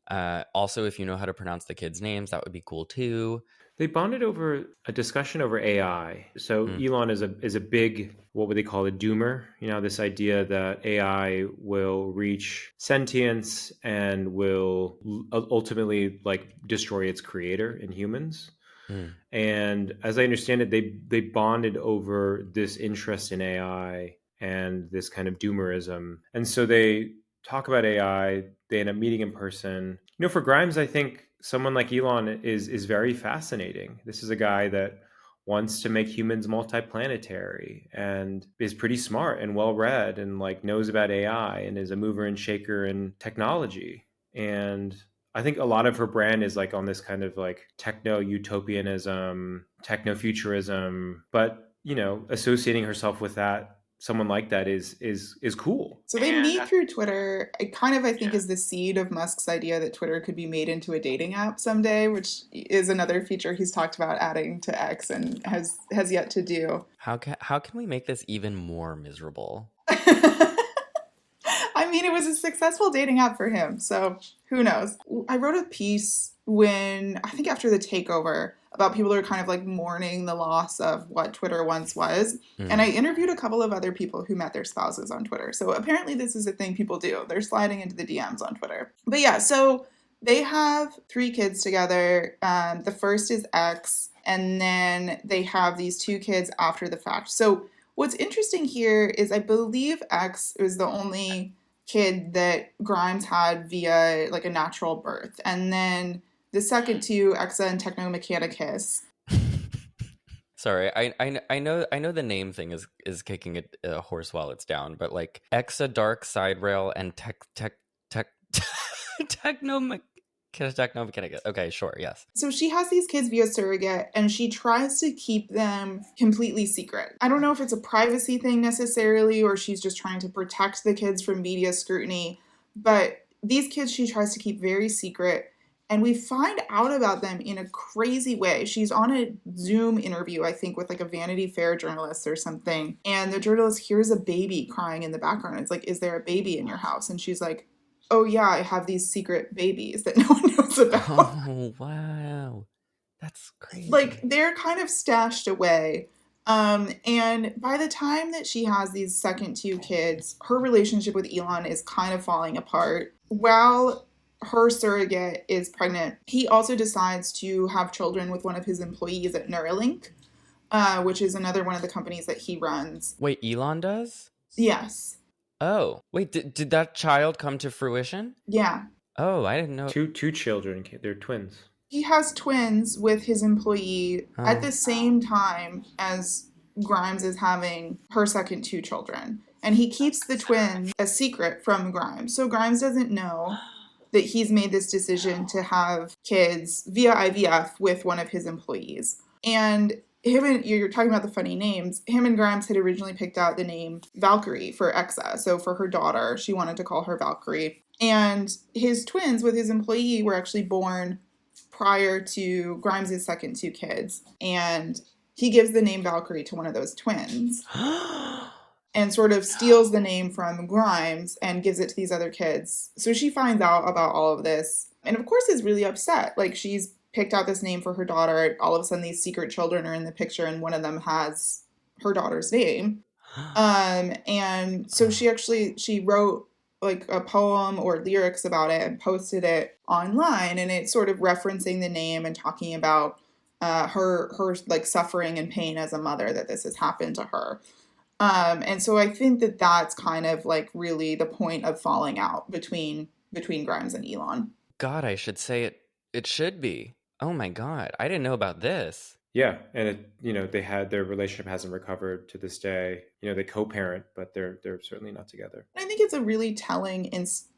Also, if you know how to pronounce the kids' names, that would be cool too. They bonded over a discussion over AI. So Elon is a big, what would they call a doomer? This idea that AI will reach sentience and will ultimately like destroy its creator in humans. And as I understand it, they bonded over this interest in AI and this kind of doomerism. And so they talk about AI. They end up meeting in person. For Grimes, I think someone like Elon is very fascinating. This is a guy that wants to make humans multiplanetary and is pretty smart and well read and like knows about AI and is a mover and shaker in technology. And I think a lot of her brand is like on this kind of like techno utopianism, techno futurism, but associating herself with that, someone like that is cool. So they meet through Twitter. It kind of, I think, is the seed of Musk's idea that Twitter could be made into a dating app someday, which is another feature he's talked about adding to X and has yet to do. How can we make this even more miserable? I mean, it was a successful dating app for him, so who knows? I wrote a piece when, I think after the takeover, about people who are kind of like mourning the loss of what Twitter once was. And I interviewed a couple of other people who met their spouses on Twitter. So apparently this is a thing people do. They're sliding into the DMs on Twitter. But yeah, so they have 3 kids together. The first is X, and then they have these 2 kids after the fact. So what's interesting here is I believe X is the only kid that Grimes had via like a natural birth. And then the second 2, Exa and Technomechanicus. Sorry, I know the name thing is kicking a horse while it's down, but like Exa, Dark Side Rail, and Technomechanicus. Okay, sure, yes. So she has these kids via surrogate, and she tries to keep them completely secret. I don't know if it's a privacy thing necessarily, or she's just trying to protect the kids from media scrutiny, but these kids she tries to keep very secret. And we find out about them in a crazy way. She's on a Zoom interview, I think, with like a Vanity Fair journalist or something. And the journalist hears a baby crying in the background. It's like, is there a baby in your house? And she's like, oh yeah, I have these secret babies that no one knows about. Oh, wow. That's crazy. Like, they're kind of stashed away. And by the time that she has these second 2 kids, her relationship with Elon is kind of falling apart. While her surrogate is pregnant, he also decides to have children with one of his employees at Neuralink, which is another one of the companies that he runs. Wait, Elon does? Yes. Oh, wait, did that child come to fruition? Yeah. Oh, I didn't know. Two children. They're twins. He has twins with his employee at the same time as Grimes is having her second 2 children. And he keeps the twins a secret from Grimes. So Grimes doesn't know that he's made this decision to have kids via IVF with one of his employees. And you're talking about the funny names, him and Grimes had originally picked out the name Valkyrie for Exa. So for her daughter, she wanted to call her Valkyrie. And his twins with his employee were actually born prior to Grimes' second 2 kids. And he gives the name Valkyrie to one of those twins. And sort of steals the name from Grimes and gives it to these other kids. So she finds out about all of this and of course is really upset. Like, she's picked out this name for her daughter. All of a sudden these secret children are in the picture and one of them has her daughter's name. And so she wrote like a poem or lyrics about it and posted it online, and it's sort of referencing the name and talking about her like suffering and pain as a mother that this has happened to her. And so I think that that's kind of like really the point of falling out between Grimes and Elon. God, I should say it should be. Oh my God, I didn't know about this. Yeah, and their relationship hasn't recovered to this day. They co-parent, but they're certainly not together. I think it's a really telling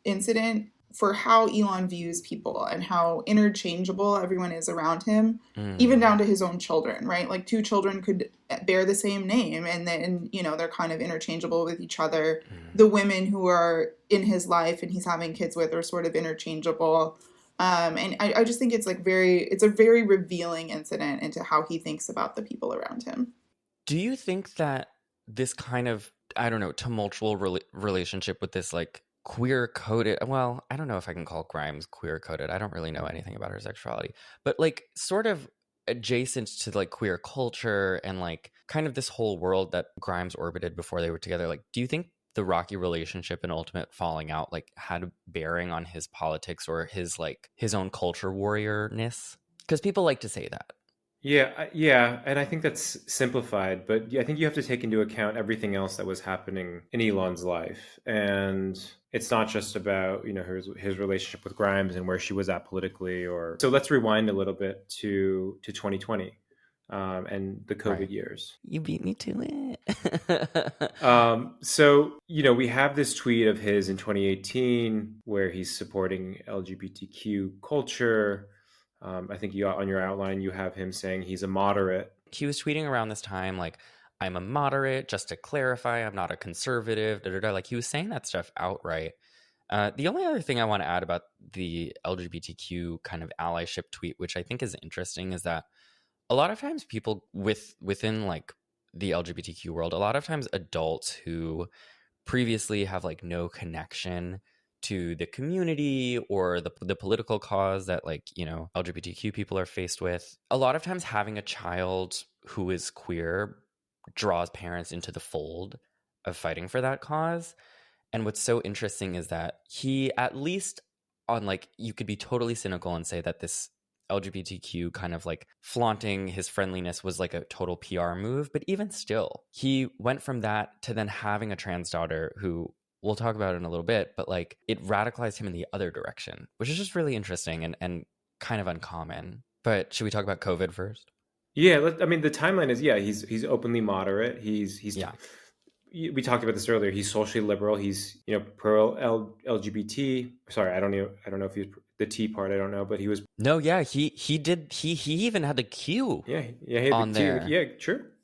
incident for how Elon views people and how interchangeable everyone is around him, even down to his own children, right? Like 2 children could bear the same name and then, they're kind of interchangeable with each other. The women who are in his life and he's having kids with are sort of interchangeable. And I just think it's it's a very revealing incident into how he thinks about the people around him. Do you think that this kind of, I don't know, tumultuous relationship with this like queer-coded, well, I don't know if I can call Grimes queer-coded. I don't really know anything about her sexuality, but like sort of adjacent to like queer culture and like kind of this whole world that Grimes orbited before they were together. Like, do you think the rocky relationship and ultimate falling out like had a bearing on his politics or his own culture warriorness? Because people like to say that. Yeah, and I think that's simplified, but I think you have to take into account everything else that was happening in Elon's life, and it's not just about his relationship with Grimes and where she was at politically. Or so let's rewind a little bit to 2020 and the COVID Right. years. You beat me to it. So we have this tweet of his in 2018 where he's supporting LGBTQ culture. I think you on your outline you have him saying he's a moderate. He was tweeting around this time like, I'm a moderate, just to clarify, I'm not a conservative, da, da, da. Like, he was saying that stuff outright. The only other thing I want to add about the LGBTQ kind of allyship tweet, which I think is interesting, is that a lot of times people within like the LGBTQ world, a lot of times adults who previously have like no connection to the community or the political cause that like LGBTQ people are faced with, a lot of times having a child who is queer draws parents into the fold of fighting for that cause. And what's so interesting is that he, at least on like, you could be totally cynical and say that this LGBTQ kind of like flaunting his friendliness was like a total PR move. But even still, he went from that to then having a trans daughter who we'll talk about in a little bit, but like it radicalized him in the other direction, which is just really interesting and kind of uncommon. But should we talk about COVID first? Yeah, I mean the timeline is he's openly moderate. Yeah. We talked about this earlier. He's socially liberal. He's pro LGBT. Sorry, I don't know if he's the T part. I don't know, but he was. No, yeah, he even had the Q Yeah, he had the on T. there. Yeah,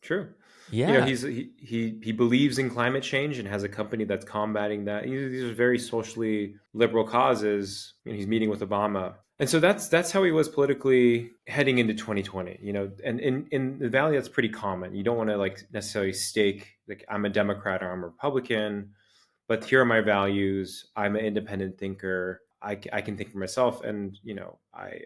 true. Yeah. He believes in climate change and has a company that's combating that. These are very socially liberal causes. He's meeting with Obama, and so that's how he was politically heading into 2020. And in the Valley, that's pretty common. You don't want to like necessarily stake like I'm a Democrat or I'm a Republican, but here are my values. I'm an independent thinker. I can think for myself, and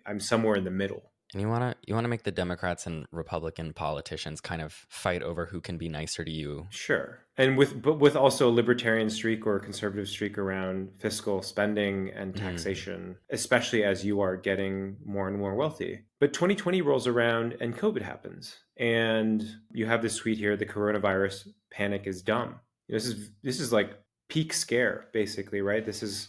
I'm somewhere in the middle. And you wanna make the Democrats and Republican politicians kind of fight over who can be nicer to you. Sure. And with also a libertarian streak or a conservative streak around fiscal spending and taxation, especially as you are getting more and more wealthy. But 2020 rolls around and COVID happens. And you have this tweet here, the coronavirus panic is dumb. This is like peak scare, basically, right? This is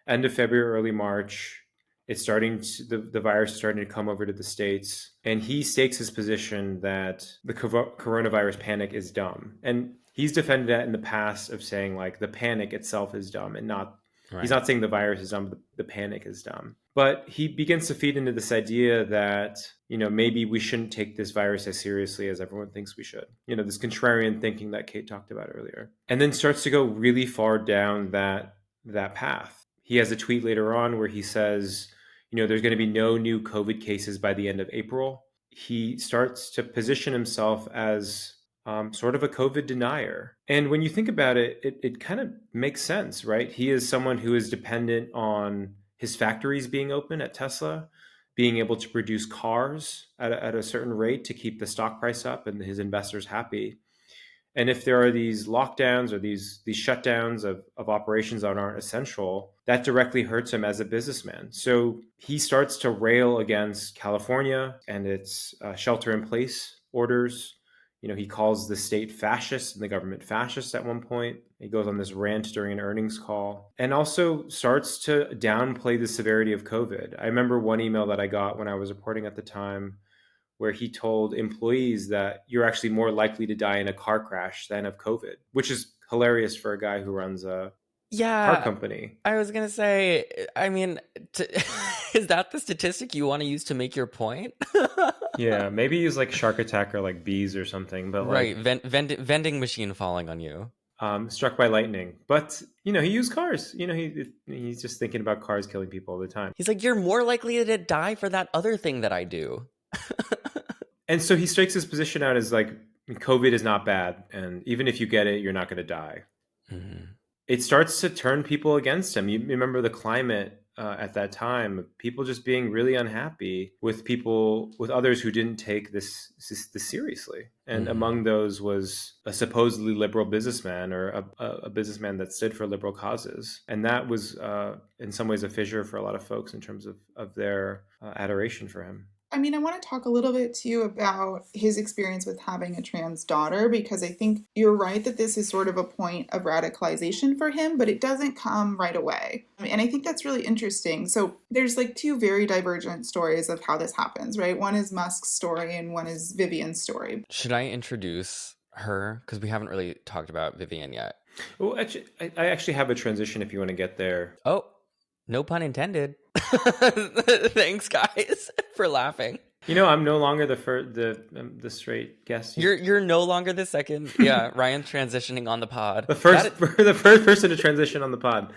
end of February, early March. It's the virus is starting to come over to the States. And he stakes his position that the coronavirus panic is dumb. And he's defended that in the past of saying like the panic itself is dumb and not, Right. He's not saying the virus is dumb, the panic is dumb. But he begins to feed into this idea that, maybe we shouldn't take this virus as seriously as everyone thinks we should. This contrarian thinking that Kate talked about earlier. And then starts to go really far down that path. He has a tweet later on where he says, there's going to be no new COVID cases by the end of April. He starts to position himself as sort of a COVID denier. And when you think about it, it kind of makes sense, right? He is someone who is dependent on his factories being open at Tesla, being able to produce cars at a certain rate to keep the stock price up and his investors happy. And if there are these lockdowns or these shutdowns of operations that aren't essential, that directly hurts him as a businessman. So he starts to rail against California and its shelter-in-place orders. He calls the state fascist and the government fascist at one point. He goes on this rant during an earnings call and also starts to downplay the severity of COVID. I remember one email that I got when I was reporting at the time where he told employees that you're actually more likely to die in a car crash than of COVID, which is hilarious for a guy who runs a car company. I was going to say, I mean, is that the statistic you want to use to make your point? Yeah, maybe use like shark attack or like bees or something, but right, vending machine falling on you. Struck by lightning. But, he used cars. He's just thinking about cars killing people all the time. He's like, you're more likely to die for that other thing that I do. And so he stakes his position out as like, COVID is not bad. And even if you get it, you're not going to die. Mm-hmm. It starts to turn people against him. You remember the climate at that time, people just being really unhappy with others who didn't take this seriously. And among those was a supposedly liberal businessman or a businessman that stood for liberal causes. And that was in some ways a fissure for a lot of folks in terms of their adoration for him. I mean, I want to talk a little bit too about his experience with having a trans daughter, because I think you're right that this is sort of a point of radicalization for him, but it doesn't come right away. And I think that's really interesting. So there's like two very divergent stories of how this happens, right? One is Musk's story and one is Vivian's story. Should I introduce her? Because we haven't really talked about Vivian yet. Well, actually, I actually have a transition if you want to get there. Oh, no pun intended. Thanks, guys, for laughing. You know, I'm no longer the straight guest. You're no longer the second. Yeah, Ryan's transitioning on the pod. The first person to transition on the pod.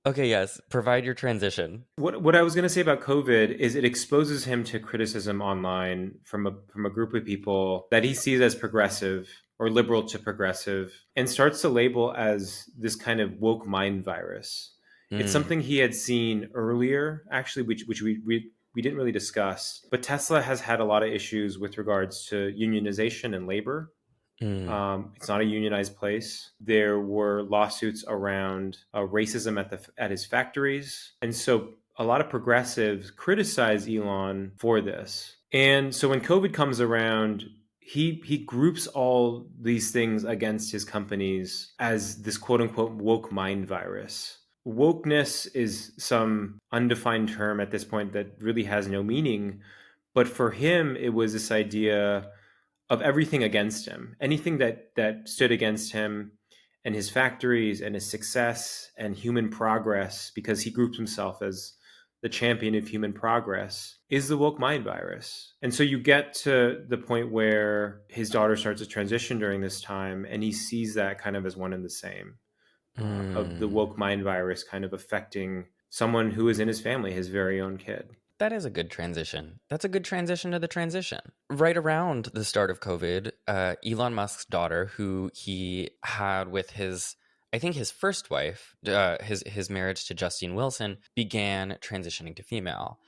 Okay, yes. Provide your transition. What I was going to say about COVID is it exposes him to criticism online from a group of people that he sees as progressive or liberal to progressive, and starts to label as this kind of woke mind virus. It's something he had seen earlier, actually, which we didn't really discuss. But Tesla has had a lot of issues with regards to unionization and labor. It's not a unionized place. There were lawsuits around racism at his factories, and so a lot of progressives criticize Elon for this. And so when COVID comes around, he groups all these things against his companies as this quote unquote woke mind virus. Wokeness is some undefined term at this point that really has no meaning. But for him, it was this idea of everything against him, anything that stood against him and his factories and his success and human progress, because he groups himself as the champion of human progress, is the woke mind virus. And so you get to the point where his daughter starts to transition during this time, and he sees that kind of as one and the same, of the woke mind virus kind of affecting someone who is in his family, his very own kid. That is a good transition. That's a good transition to the transition. Right around the start of COVID, Elon Musk's daughter, who he had with his first wife, his marriage to Justine Wilson, began transitioning to female.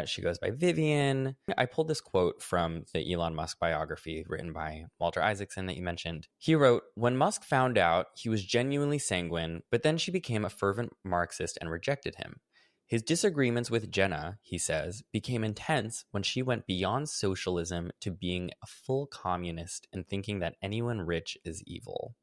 She goes by Vivian. I pulled this quote from the Elon Musk biography written by Walter Isaacson that you mentioned. He wrote, "When Musk found out, he was genuinely sanguine, but then she became a fervent Marxist and rejected him. His disagreements with Jenna," he says, "became intense when she went beyond socialism to being a full communist and thinking that anyone rich is evil."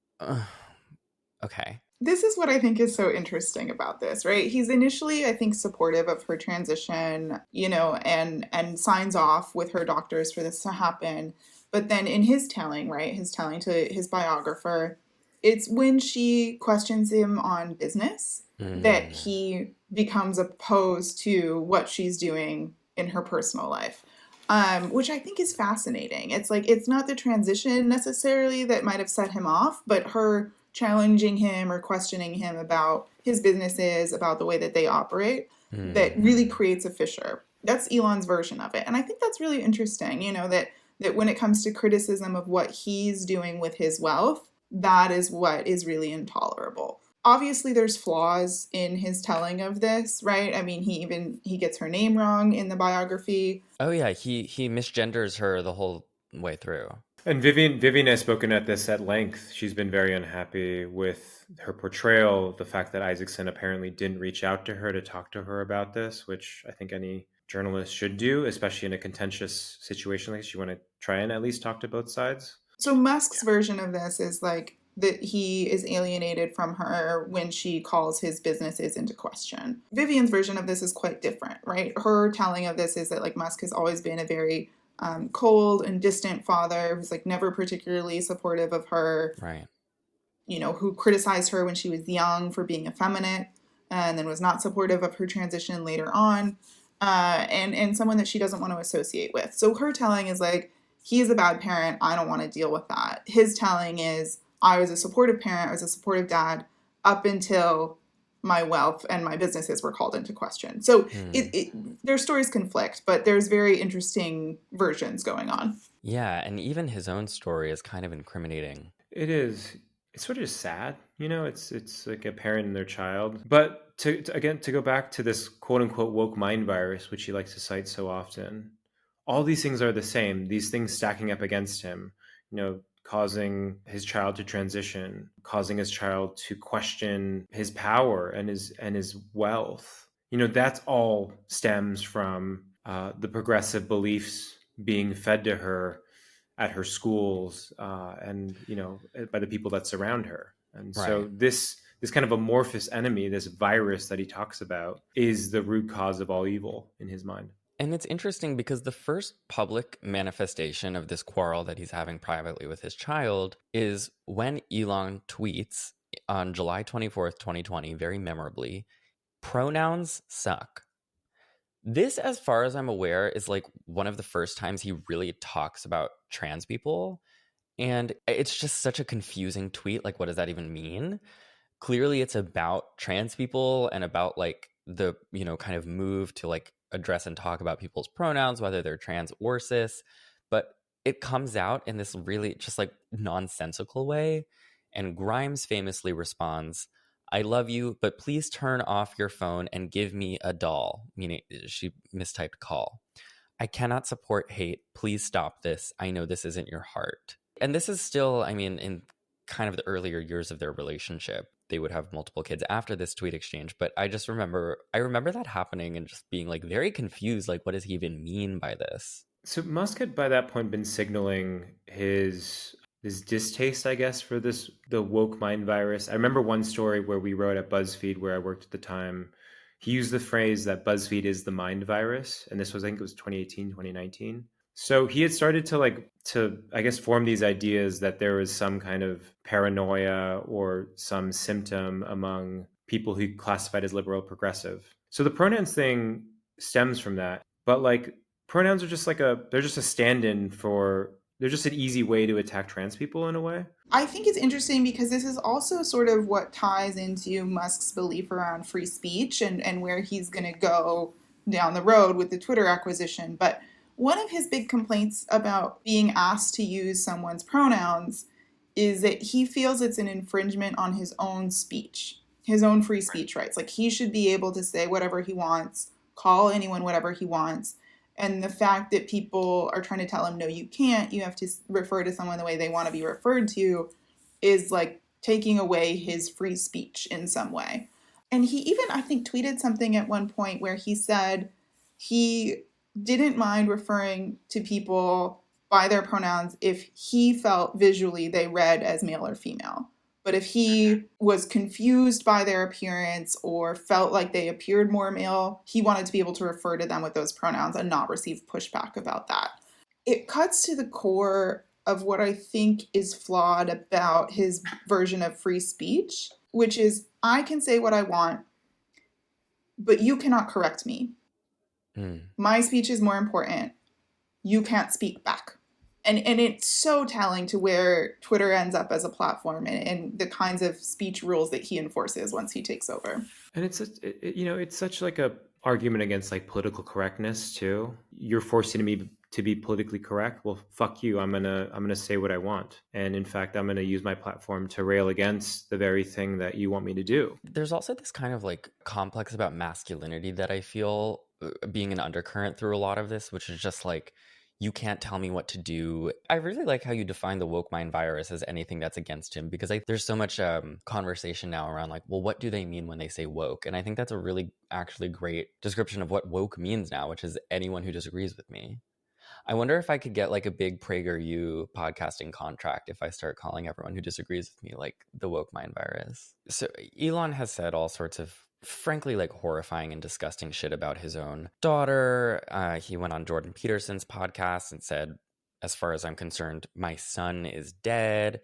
Okay. This is what I think is so interesting about this, right? He's initially, I think, supportive of her transition, and signs off with her doctors for this to happen. But then in his telling, right, his telling to his biographer, it's when she questions him on business that he becomes opposed to what she's doing in her personal life, which I think is fascinating. It's like, it's not the transition necessarily that might have set him off, but her challenging him or questioning him about his businesses, about the way that they operate, that really creates a fissure. That's Elon's version of it. And I think that's really interesting, that when it comes to criticism of what he's doing with his wealth, that is what is really intolerable. Obviously, there's flaws in his telling of this, right? I mean, he gets her name wrong in the biography. Oh yeah, he misgenders her the whole way through. And Vivian has spoken at this at length. She's been very unhappy with her portrayal, the fact that Isaacson apparently didn't reach out to her to talk to her about this, which I think any journalist should do, especially in a contentious situation like this. You want to try and at least talk to both sides. So Musk's version of this is like that he is alienated from her when she calls his businesses into question. Vivian's version of this is quite different, right? Her telling of this is that like Musk has always been a very cold and distant father who's like never particularly supportive of her, right? Who criticized her when she was young for being effeminate, and then was not supportive of her transition later on, and someone that she doesn't want to associate with. So her telling is like, he's a bad parent, I don't want to deal with that. His telling is, I was a supportive parent, I was a supportive dad up until my wealth and my businesses were called into question. So their stories conflict, but there's very interesting versions going on. Yeah, and even his own story is kind of incriminating. It is. It's sort of sad, it's like a parent and their child. But to go back to this quote unquote woke mind virus, which he likes to cite so often, all these things are the same. These things stacking up against him, causing his child to transition, causing his child to question his power and his wealth. That's all stems from the progressive beliefs being fed to her at her schools, and by the people that surround her. And Right. so this kind of amorphous enemy, this virus that he talks about, is the root cause of all evil in his mind. And it's interesting because the first public manifestation of this quarrel that he's having privately with his child is when Elon tweets on July 24th, 2020, very memorably, "Pronouns suck." This, as far as I'm aware, is like one of the first times he really talks about trans people. And it's just such a confusing tweet. Like, what does that even mean? Clearly it's about trans people and about like the, kind of move to like address and talk about people's pronouns, whether they're trans or cis. But it comes out in this really just like nonsensical way. And Grimes famously responds, "I love you, but please turn off your phone and give me a doll," meaning she mistyped call. "I cannot support hate. Please stop this. I know this isn't your heart." And this is still, I mean, in kind of the earlier years of their relationship. They would have multiple kids after this tweet exchange. But I remember that happening and just being like very confused. Like, what does he even mean by this? So Musk had by that point been signaling his distaste, I guess, for the woke mind virus. I remember one story where we wrote at BuzzFeed, where I worked at the time. He used the phrase that BuzzFeed is the mind virus, and this was, I think it was 2018, 2019. So he had started to I guess form these ideas that there was some kind of paranoia or some symptom among people who classified as liberal progressive. So the pronouns thing stems from that. But like, pronouns are just they're just a stand-in for, they're just an easy way to attack trans people in a way. I think it's interesting because this is also sort of what ties into Musk's belief around free speech and where he's going to go down the road with the Twitter acquisition. But one of his big complaints about being asked to use someone's pronouns is that he feels it's an infringement on his own speech, his own free speech rights. Like, he should be able to say whatever he wants, call anyone whatever he wants. And the fact that people are trying to tell him, no, you can't, you have to refer to someone the way they want to be referred to, is like taking away his free speech in some way. And he even, I think, tweeted something at one point where he said he didn't mind referring to people by their pronouns if he felt visually they read as male or female. But if he was confused by their appearance or felt like they appeared more male, he wanted to be able to refer to them with those pronouns and not receive pushback about that. It cuts to the core of what I think is flawed about his version of free speech, which is, I can say what I want, but you cannot correct me. My speech is more important. You can't speak back. And it's so telling to where Twitter ends up as a platform and the kinds of speech rules that he enforces once he takes over. And it's such like a argument against like political correctness too. You're forcing me to be politically correct. Well, fuck you. I'm gonna say what I want. And in fact, I'm gonna use my platform to rail against the very thing that you want me to do. There's also this kind of like complex about masculinity that I feel being an undercurrent through a lot of this, which is just like, you can't tell me what to do. I really like how you define the woke mind virus as anything that's against him, because there's so much conversation now around like, well, what do they mean when they say woke? And I think that's a really actually great description of what woke means now, which is anyone who disagrees with me. I wonder if I could get like a big PragerU podcasting contract if I start calling everyone who disagrees with me like the woke mind virus. So Elon has said all sorts of frankly like horrifying and disgusting shit about his own daughter. He went on Jordan Peterson's podcast and said, as far as I'm concerned, my son is dead.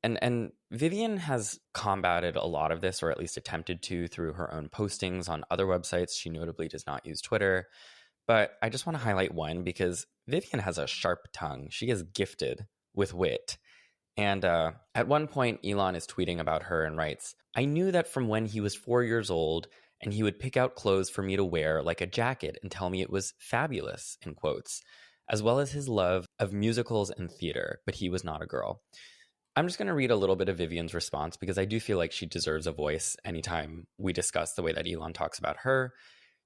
And Vivian has combated a lot of this, or at least attempted to, through her own postings on other websites. She notably does not use Twitter. But I just want to highlight one because Vivian has a sharp tongue. She is gifted with wit. And at one point, Elon is tweeting about her and writes, "I knew that from when he was 4 years old, and he would pick out clothes for me to wear like a jacket and tell me it was fabulous," in quotes, as well as his love of musicals and theater, but he was not a girl. I'm just going to read a little bit of Vivian's response because I do feel like she deserves a voice anytime we discuss the way that Elon talks about her.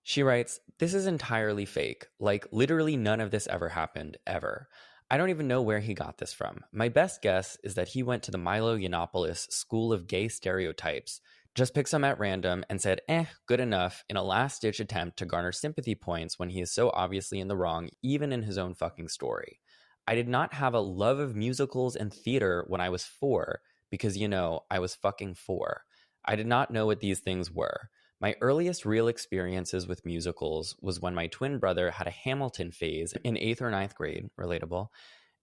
She writes, "This is entirely fake. Like, literally none of this ever happened, ever. I don't even know where he got this from. My best guess is that he went to the Milo Yiannopoulos School of Gay Stereotypes just picked some at random and said, good enough, in a last-ditch attempt to garner sympathy points when he is so obviously in the wrong, even in his own fucking story. I did not have a love of musicals and theater when I was 4, because, I was fucking 4. I did not know what these things were. My earliest real experiences with musicals was when my twin brother had a Hamilton phase in 8th or 9th grade, relatable,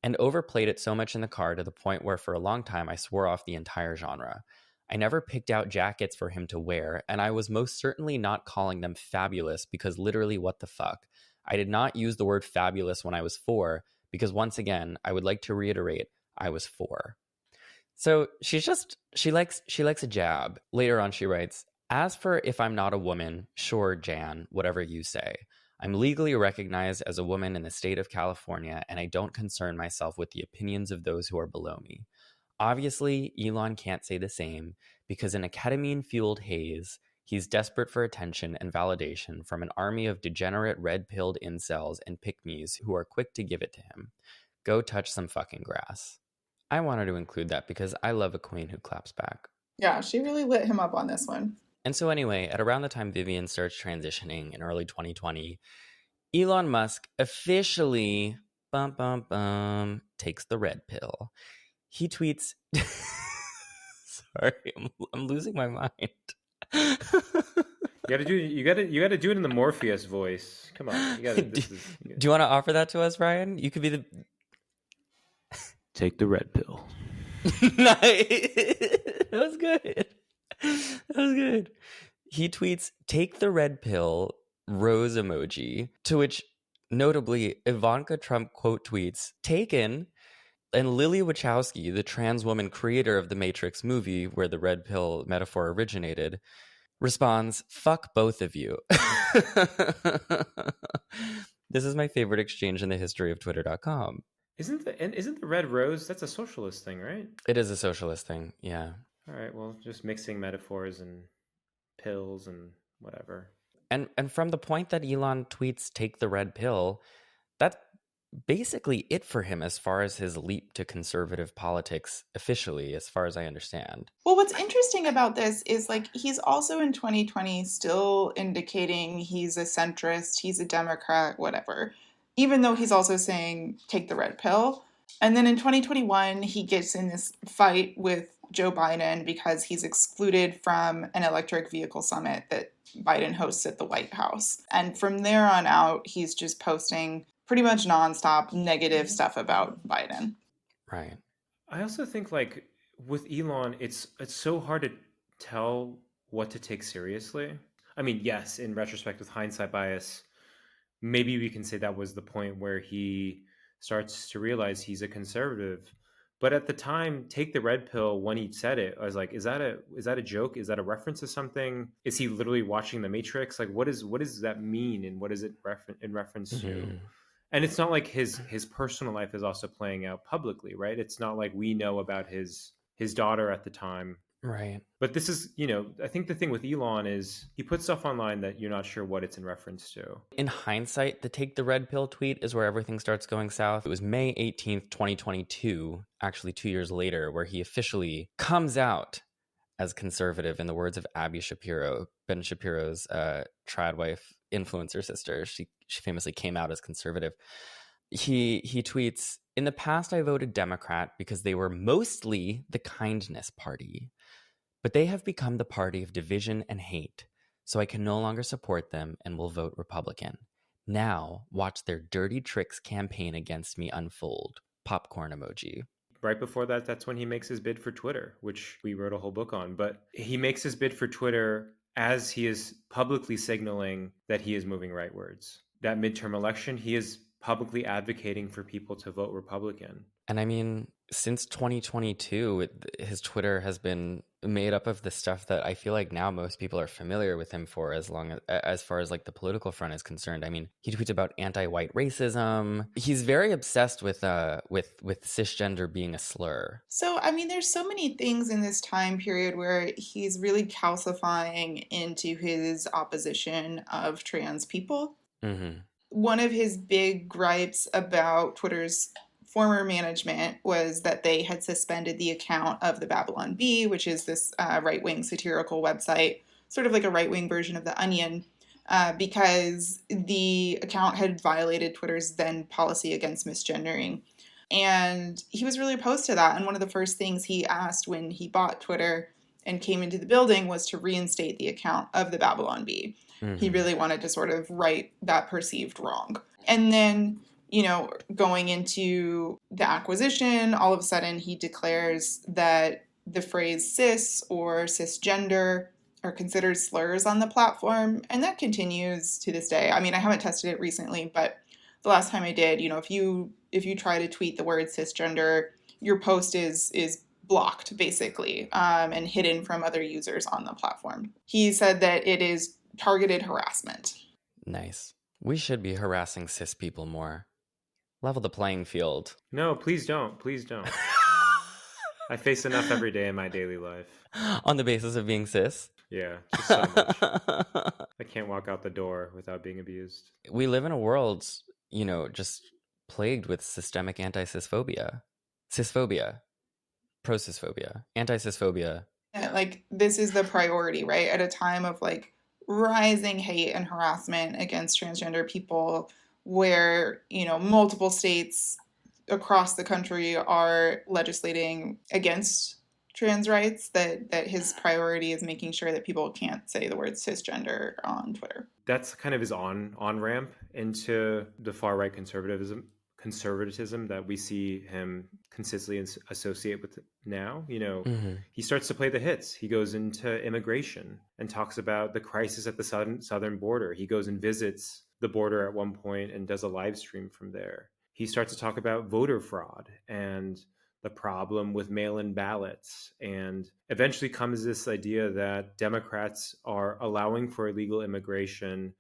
and overplayed it so much in the car to the point where for a long time I swore off the entire genre. I never picked out jackets for him to wear, and I was most certainly not calling them fabulous because literally what the fuck. I did not use the word fabulous when I was 4 because once again, I would like to reiterate, I was 4. So she likes a jab. Later on she writes, as for if I'm not a woman, sure, Jan, whatever you say. I'm legally recognized as a woman in the state of California, and I don't concern myself with the opinions of those who are below me. Obviously, Elon can't say the same, because in a ketamine-fueled haze, he's desperate for attention and validation from an army of degenerate red-pilled incels and pick-me's who are quick to give it to him. Go touch some fucking grass. I wanted to include that because I love a queen who claps back. Yeah, she really lit him up on this one. And so anyway, at around the time Vivian starts transitioning in early 2020, Elon Musk officially, takes the red pill. He tweets, sorry, I'm losing my mind. You gotta do it in the Morpheus voice. Come on, Do you want to offer that to us, Ryan? You could be the take the red pill. That was good. That was good. He tweets, take the red pill, rose emoji, to which notably Ivanka Trump quote tweets, taken, and Lily Wachowski, the trans woman creator of the Matrix movie where the red pill metaphor originated, responds, fuck both of you. This is my favorite exchange in the history of Twitter.com. Isn't the red rose, that's a socialist thing, right? It is a socialist thing, yeah. All right, well, just mixing metaphors and pills and whatever. And from the point that Elon tweets take the red pill, that's basically it for him as far as his leap to conservative politics officially, as far as I understand. Well, what's interesting about this is he's also in 2020 still indicating he's a centrist, he's a Democrat, whatever, even though he's also saying take the red pill. And then in 2021, he gets in this fight with Joe Biden because he's excluded from an electric vehicle summit that Biden hosts at the White House. And from there on out, he's just posting pretty much nonstop negative stuff about Biden. Right. I also think with Elon, it's so hard to tell what to take seriously. I mean, yes, in retrospect with hindsight bias, maybe we can say that was the point where he starts to realize he's a conservative. But at the time, take the red pill, when he said it, I was like, is that a joke? Is that a reference to something? Is he literally watching The Matrix? What does that mean? And what is it in reference to? And it's not like his personal life is also playing out publicly, right? It's not like we know about his daughter at the time. Right. But this is, I think the thing with Elon is he puts stuff online that you're not sure what it's in reference to. In hindsight, the take the red pill tweet is where everything starts going south. It was May 18th, 2022, actually 2 years later, where he officially comes out as conservative, in the words of Abby Shapiro, Ben Shapiro's trad wife influencer sister. She famously came out as conservative. He tweets, in the past I voted Democrat because they were mostly the kindness party, but they have become the party of division and hate, so I can no longer support them and will vote Republican. Now watch their dirty tricks campaign against me unfold. Popcorn emoji. Right before that, that's when he makes his bid for Twitter, which we wrote a whole book on. But he makes his bid for Twitter as he is publicly signaling that he is moving rightwards. That midterm election, he is publicly advocating for people to vote Republican. And I mean, since 2022, his Twitter has been made up of the stuff that I feel like now most people are familiar with him for, as far as the political front is concerned. I mean, he tweets about anti-white racism. He's very obsessed with cisgender being a slur. So, I mean, there's so many things in this time period where he's really calcifying into his opposition of trans people. Mm-hmm. One of his big gripes about Twitter's former management was that they had suspended the account of the Babylon Bee, which is this right-wing satirical website, sort of like a right-wing version of The Onion, because the account had violated Twitter's then policy against misgendering. And he was really opposed to that. And one of the first things he asked when he bought Twitter and came into the building was to reinstate the account of the Babylon Bee. He really wanted to sort of right that perceived wrong. And then, going into the acquisition, all of a sudden he declares that the phrase cis or cisgender are considered slurs on the platform. And that continues to this day. I mean, I haven't tested it recently, but the last time I did, if you try to tweet the word cisgender, your post is blocked basically, and hidden from other users on the platform. He said that it is targeted harassment. Nice. We should be harassing cis people more. Level the playing field. No, please don't. Please don't. I face enough every day in my daily life. On the basis of being cis? Yeah, just so much. I can't walk out the door without being abused. We live in a world, just plagued with systemic anti-cisphobia. Cisphobia. Pro-cisphobia. Anti-cisphobia. Like, this is the priority, right? At a time of, like, rising hate and harassment against transgender people, where, multiple states across the country are legislating against trans rights, that his priority is making sure that people can't say the word cisgender on Twitter. That's kind of his on-ramp into the far-right conservatism that we see him consistently associate with now. He starts to play the hits. He goes into immigration and talks about the crisis at the southern border. He goes and visits the border at one point and does a live stream from there. He starts to talk about voter fraud and the problem with mail-in ballots, and eventually comes this idea that Democrats are allowing for illegal immigration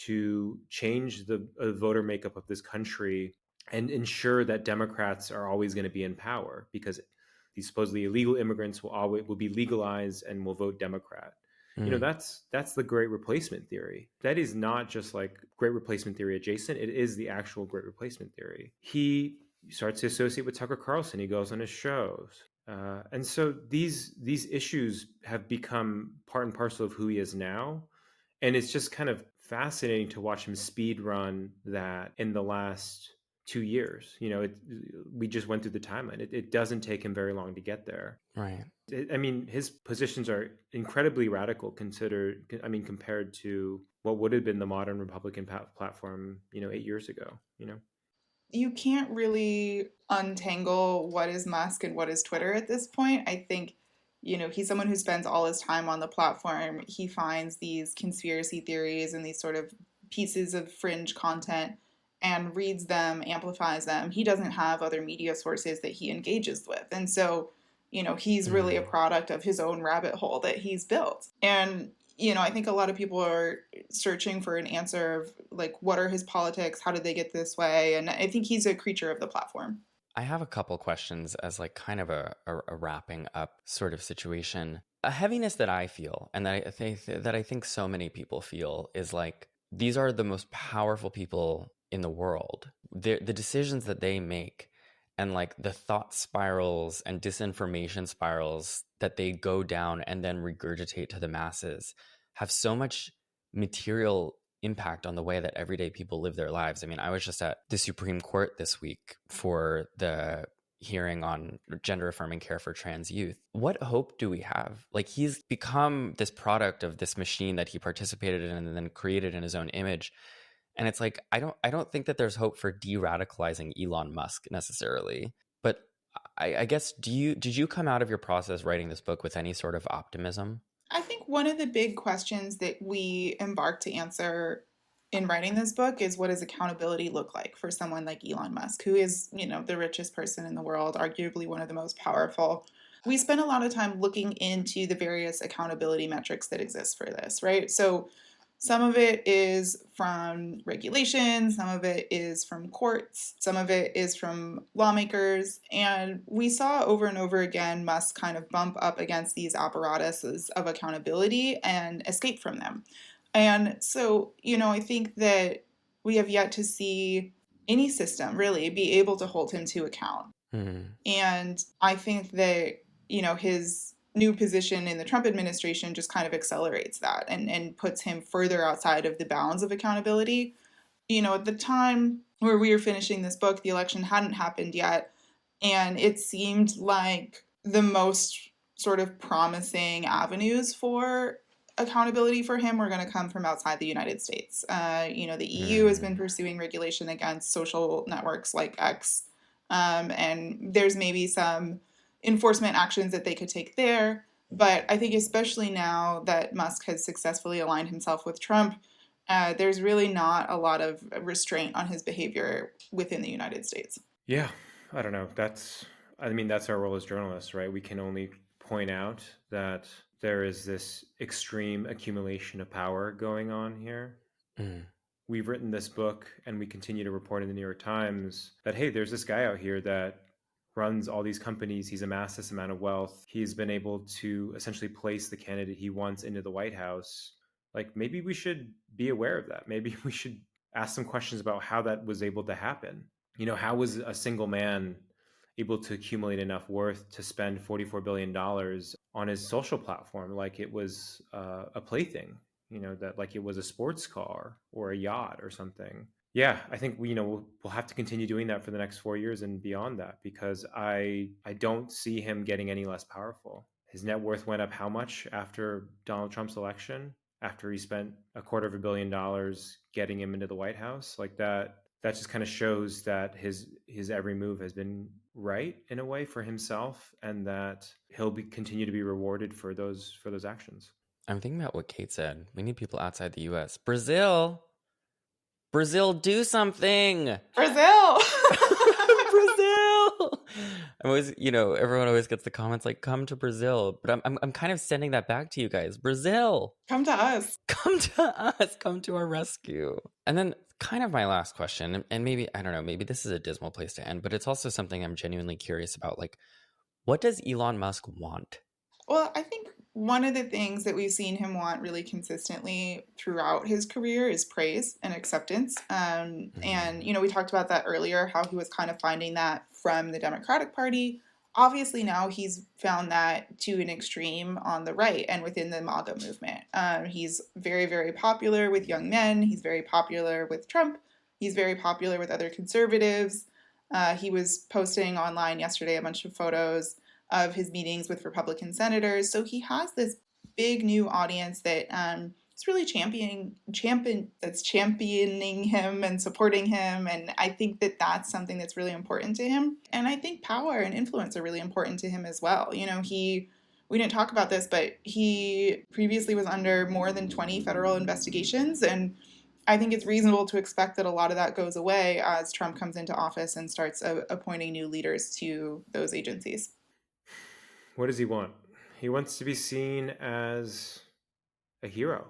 to change the voter makeup of this country and ensure that Democrats are always going to be in power, because these supposedly illegal immigrants will be legalized and will vote Democrat. That's the Great Replacement theory. That is not just like Great Replacement theory adjacent. It is the actual Great Replacement theory. He starts to associate with Tucker Carlson. He goes on his shows. And so these issues have become part and parcel of who he is now. And it's just kind of fascinating to watch him speed run that in the last 2 years. We just went through the timeline. It doesn't take him very long to get there. Right. His positions are incredibly radical compared to what would have been the modern Republican platform, 8 years ago, You can't really untangle what is Musk and what is Twitter at this point. I think, he's someone who spends all his time on the platform. He finds these conspiracy theories and these sort of pieces of fringe content and reads them, amplifies them. He doesn't have other media sources that he engages with. And so, he's really a product of his own rabbit hole that he's built. And, I think a lot of people are searching for an answer of, like, what are his politics? How did they get this way? And I think he's a creature of the platform. I have a couple questions as like kind of a wrapping up sort of situation. A heaviness that I feel, and that I think so many people feel, is like, these are the most powerful people in the world. The decisions that they make, and like the thought spirals and disinformation spirals that they go down and then regurgitate to the masses, have so much material impact on the way that everyday people live their lives. I mean, I was just at the Supreme Court this week for the hearing on gender affirming care for trans youth. What hope do we have? Like, he's become this product of this machine that he participated in and then created in his own image. And it's like, I don't think that there's hope for de-radicalizing Elon Musk necessarily. But I guess, did you come out of your process writing this book with any sort of optimism? I think one of the big questions that we embarked to answer in writing this book is, what does accountability look like for someone like Elon Musk, who is, the richest person in the world, arguably one of the most powerful. We spent a lot of time looking into the various accountability metrics that exist for this, right? So some of it is from regulation, some of it is from courts, some of it is from lawmakers. And we saw over and over again Musk kind of bump up against these apparatuses of accountability and escape from them. And so, I think that we have yet to see any system really be able to hold him to account. And I think that, his new position in the Trump administration just kind of accelerates that and puts him further outside of the bounds of accountability. At the time where we were finishing this book, the election hadn't happened yet. And it seemed like the most sort of promising avenues for accountability for him were going to come from outside the United States. The EU has been pursuing regulation against social networks like X. And there's maybe some enforcement actions that they could take there. But I think especially now that Musk has successfully aligned himself with Trump, there's really not a lot of restraint on his behavior within the United States. Yeah, I don't know. That's our role as journalists, right? We can only point out that there is this extreme accumulation of power going on here. We've written this book and we continue to report in the New York Times that, hey, there's this guy out here that runs all these companies. He's amassed this amount of wealth. He's been able to essentially place the candidate he wants into the White House. Like, maybe we should be aware of that. Maybe we should ask some questions about how that was able to happen. How was a single man able to accumulate enough worth to spend $44 billion on his social platform like it was a plaything, that like it was a sports car or a yacht or something. Yeah, I think we'll have to continue doing that for the next 4 years and beyond that, because I don't see him getting any less powerful. His net worth went up how much after Donald Trump's election? After he spent $250 million getting him into the White House, like that just kind of shows that his every move has been right in a way for himself, and that he'll continue to be rewarded for those actions. I'm thinking about what Kate said. We need people outside the U.S. Brazil, do something. Brazil. Brazil. I'm always, everyone always gets the comments like, "Come to Brazil," but I'm kind of sending that back to you guys. Brazil, come to us. Come to us. Come to our rescue. And then, kind of my last question, and maybe I don't know, maybe this is a dismal place to end, but it's also something I'm genuinely curious about. Like, what does Elon Musk want? Well, I think one of the things that we've seen him want really consistently throughout his career is praise and acceptance. And, we talked about that earlier, how he was kind of finding that from the Democratic Party. Obviously, now he's found that to an extreme on the right and within the MAGA movement. He's very, very popular with young men. He's very popular with Trump. He's very popular with other conservatives. He was posting online yesterday a bunch of photos of his meetings with Republican senators. So he has this big new audience that is really championing him and supporting him. And I think that that's something that's really important to him. And I think power and influence are really important to him as well. We didn't talk about this, but he previously was under more than 20 federal investigations. And I think it's reasonable to expect that a lot of that goes away as Trump comes into office and starts appointing new leaders to those agencies. What does he want? He wants to be seen as a hero.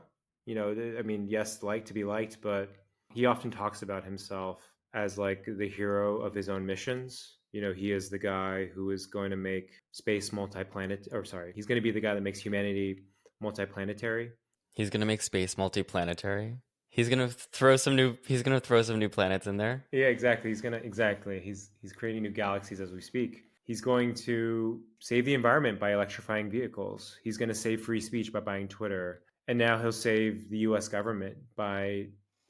Yes, like to be liked, but he often talks about himself as like the hero of his own missions. He is the guy who is going to make space he's going to be the guy that makes humanity multiplanetary. He's going to make space multiplanetary. He's going to throw some new planets in there. Yeah, exactly. He's creating new galaxies as we speak. He's going to save the environment by electrifying vehicles. He's going to save free speech by buying Twitter. And now he'll save the US government by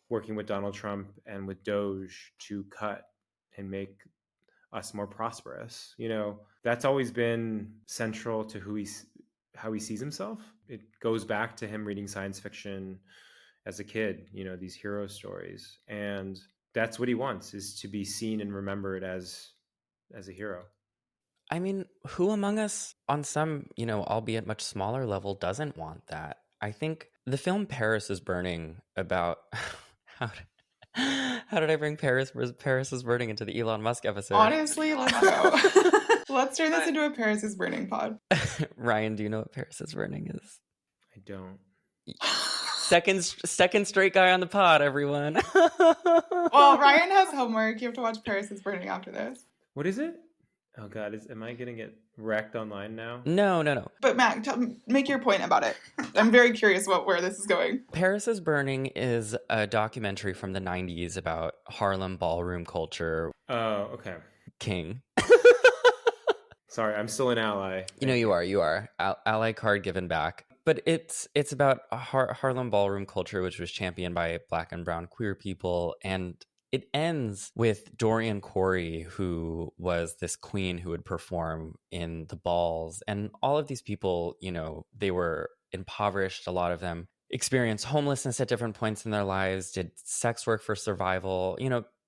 working with Donald Trump and with Doge to cut and make us more prosperous. That's always been central to how he sees himself. It goes back to him reading science fiction as a kid, these hero stories. And that's what he wants, is to be seen and remembered as a hero. I mean, who among us on some, albeit much smaller level doesn't want that? I think the film Paris is Burning about how did I bring Paris is Burning into the Elon Musk episode? Honestly, let's go. Let's turn this into a Paris is Burning pod. Ryan, do you know what Paris is Burning is? I don't. Second straight guy on the pod, everyone. Well, Ryan has homework. You have to watch Paris is Burning after this. What is it? Oh God, am I gonna get wrecked online now? No. But Mac, make your point about it. I'm very curious about where this is going. Paris is Burning is a documentary from the 90s about Harlem ballroom culture. Oh, okay. King. Sorry, I'm still an ally. You are. Ally card given back. But it's about Harlem ballroom culture, which was championed by Black and brown queer people. And it ends with Dorian Corey, who was this queen who would perform in the balls. And all of these people, they were impoverished. A lot of them experienced homelessness at different points in their lives, did sex work for survival.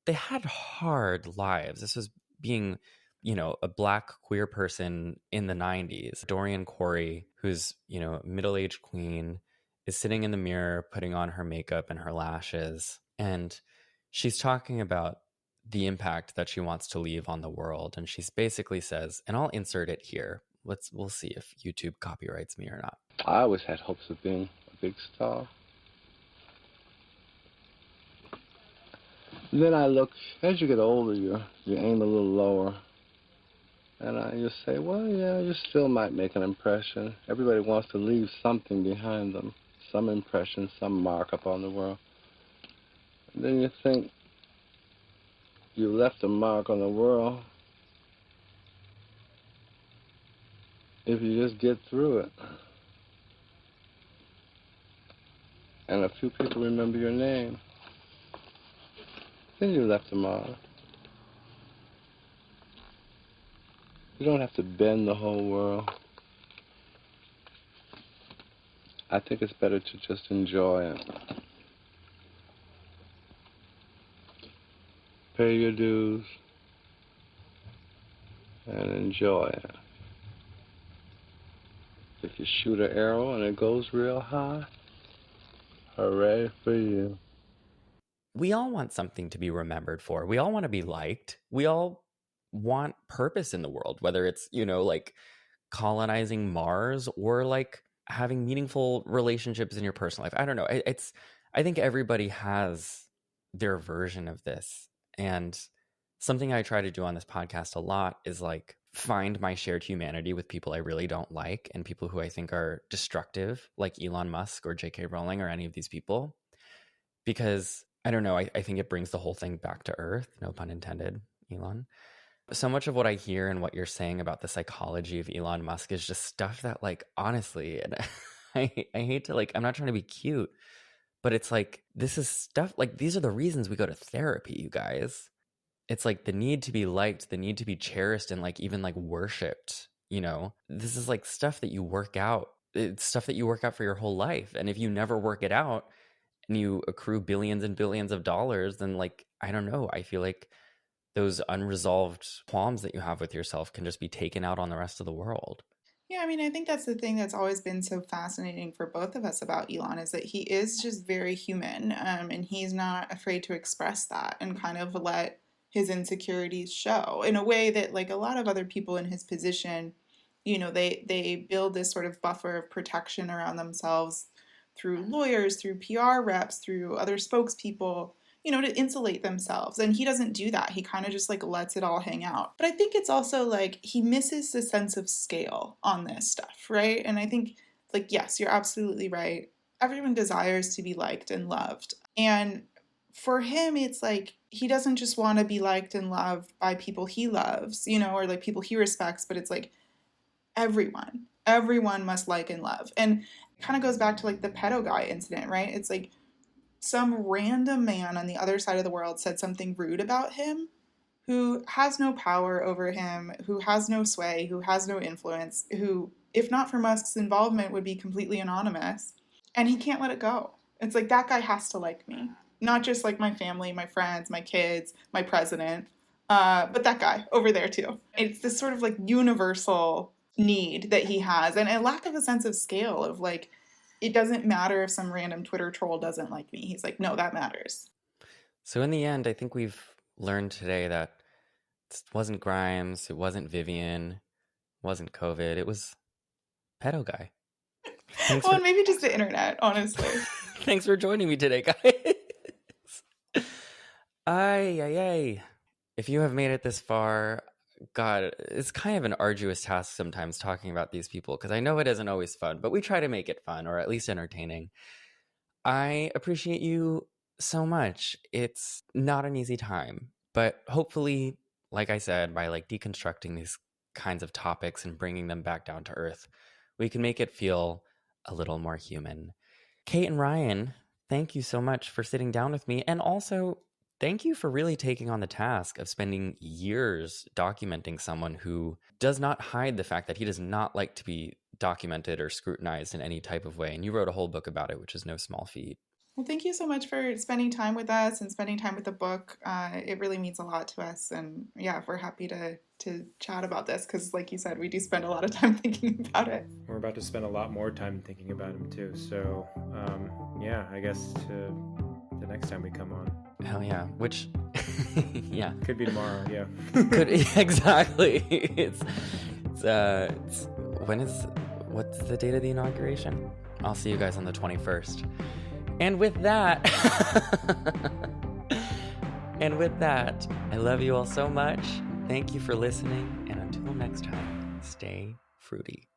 They had hard lives. This was being a Black queer person in the 90s. Dorian Corey, who's, a middle-aged queen, is sitting in the mirror, putting on her makeup and her lashes. And she's talking about the impact that she wants to leave on the world. And she basically says, and I'll insert it here. We'll see if YouTube copyrights me or not. I always had hopes of being a big star. Then I look, as you get older, you aim a little lower. And I just say, well, yeah, you still might make an impression. Everybody wants to leave something behind them, some impression, some mark upon the world. And then you think you left a mark on the world if you just get through it. And a few people remember your name. Then you left a mark. You don't have to bend the whole world. I think it's better to just enjoy it. Pay your dues and enjoy it. If you shoot an arrow and it goes real high, hooray for you. We all want something to be remembered for. We all want to be liked. We all want purpose in the world, whether it's, like colonizing Mars or like having meaningful relationships in your personal life. I don't know. I think everybody has their version of this. And something I try to do on this podcast a lot is like find my shared humanity with people I really don't like and people who I think are destructive, like Elon Musk or J.K. Rowling or any of these people. Because I don't know, I think it brings the whole thing back to earth. No pun intended, Elon. So much of what I hear and what you're saying about the psychology of Elon Musk is just stuff that, like, honestly, and I hate to, like, I'm not trying to be cute, but it's like, this is stuff, like, these are the reasons we go to therapy, you guys. It's like the need to be liked, the need to be cherished and like even like worshipped, This is like stuff that you work out. It's stuff that you work out for your whole life. And if you never work it out and you accrue billions and billions of dollars, then like, I don't know, I feel like those unresolved qualms that you have with yourself can just be taken out on the rest of the world. Yeah, I mean, I think that's the thing that's always been so fascinating for both of us about Elon is that he is just very human, and he's not afraid to express that and kind of let his insecurities show in a way that, like, a lot of other people in his position, they build this sort of buffer of protection around themselves through lawyers, through PR reps, through other spokespeople, to insulate themselves. And he doesn't do that. He kind of just like lets it all hang out. But I think it's also like he misses the sense of scale on this stuff, right? And I think, like, yes, you're absolutely right. Everyone desires to be liked and loved. And for him, it's like he doesn't just want to be liked and loved by people he loves, or like people he respects, but it's like everyone must like and love. And it kind of goes back to like the pedo guy incident, right? It's like some random man on the other side of the world said something rude about him, who has no power over him, who has no sway, who has no influence, who, if not for Musk's involvement, would be completely anonymous. And he can't let it go. It's like, that guy has to like me. Not just like my family, my friends, my kids, my president, but that guy over there too. It's this sort of like universal need that he has, and a lack of a sense of scale of like, it doesn't matter if some random Twitter troll doesn't like me. He's like, no, that matters. So in the end, I think we've learned today that it wasn't Grimes, it wasn't Vivian, it wasn't COVID, it was pedo guy. Well, maybe just the internet, honestly. Thanks for joining me today, guys. Ay. If you have made it this far, God, it's kind of an arduous task sometimes talking about these people, because I know it isn't always fun, but we try to make it fun, or at least entertaining. I appreciate you so much. It's not an easy time, but hopefully, like I said, by like deconstructing these kinds of topics and bringing them back down to earth, we can make it feel a little more human. Kate and Ryan, thank you so much for sitting down with me, and also thank you for really taking on the task of spending years documenting someone who does not hide the fact that he does not like to be documented or scrutinized in any type of way. And you wrote a whole book about it, which is no small feat. Well, thank you so much for spending time with us and spending time with the book. It really means a lot to us. And yeah, we're happy to chat about this because, like you said, we do spend a lot of time thinking about it. We're about to spend a lot more time thinking about him too. So yeah, I guess to the next time we come on. Hell yeah. Which, yeah. Could be tomorrow, yeah. Exactly. It's what's the date of the inauguration? I'll see you guys on the 21st. And with that, I love you all so much. Thank you for listening. And until next time, stay fruity.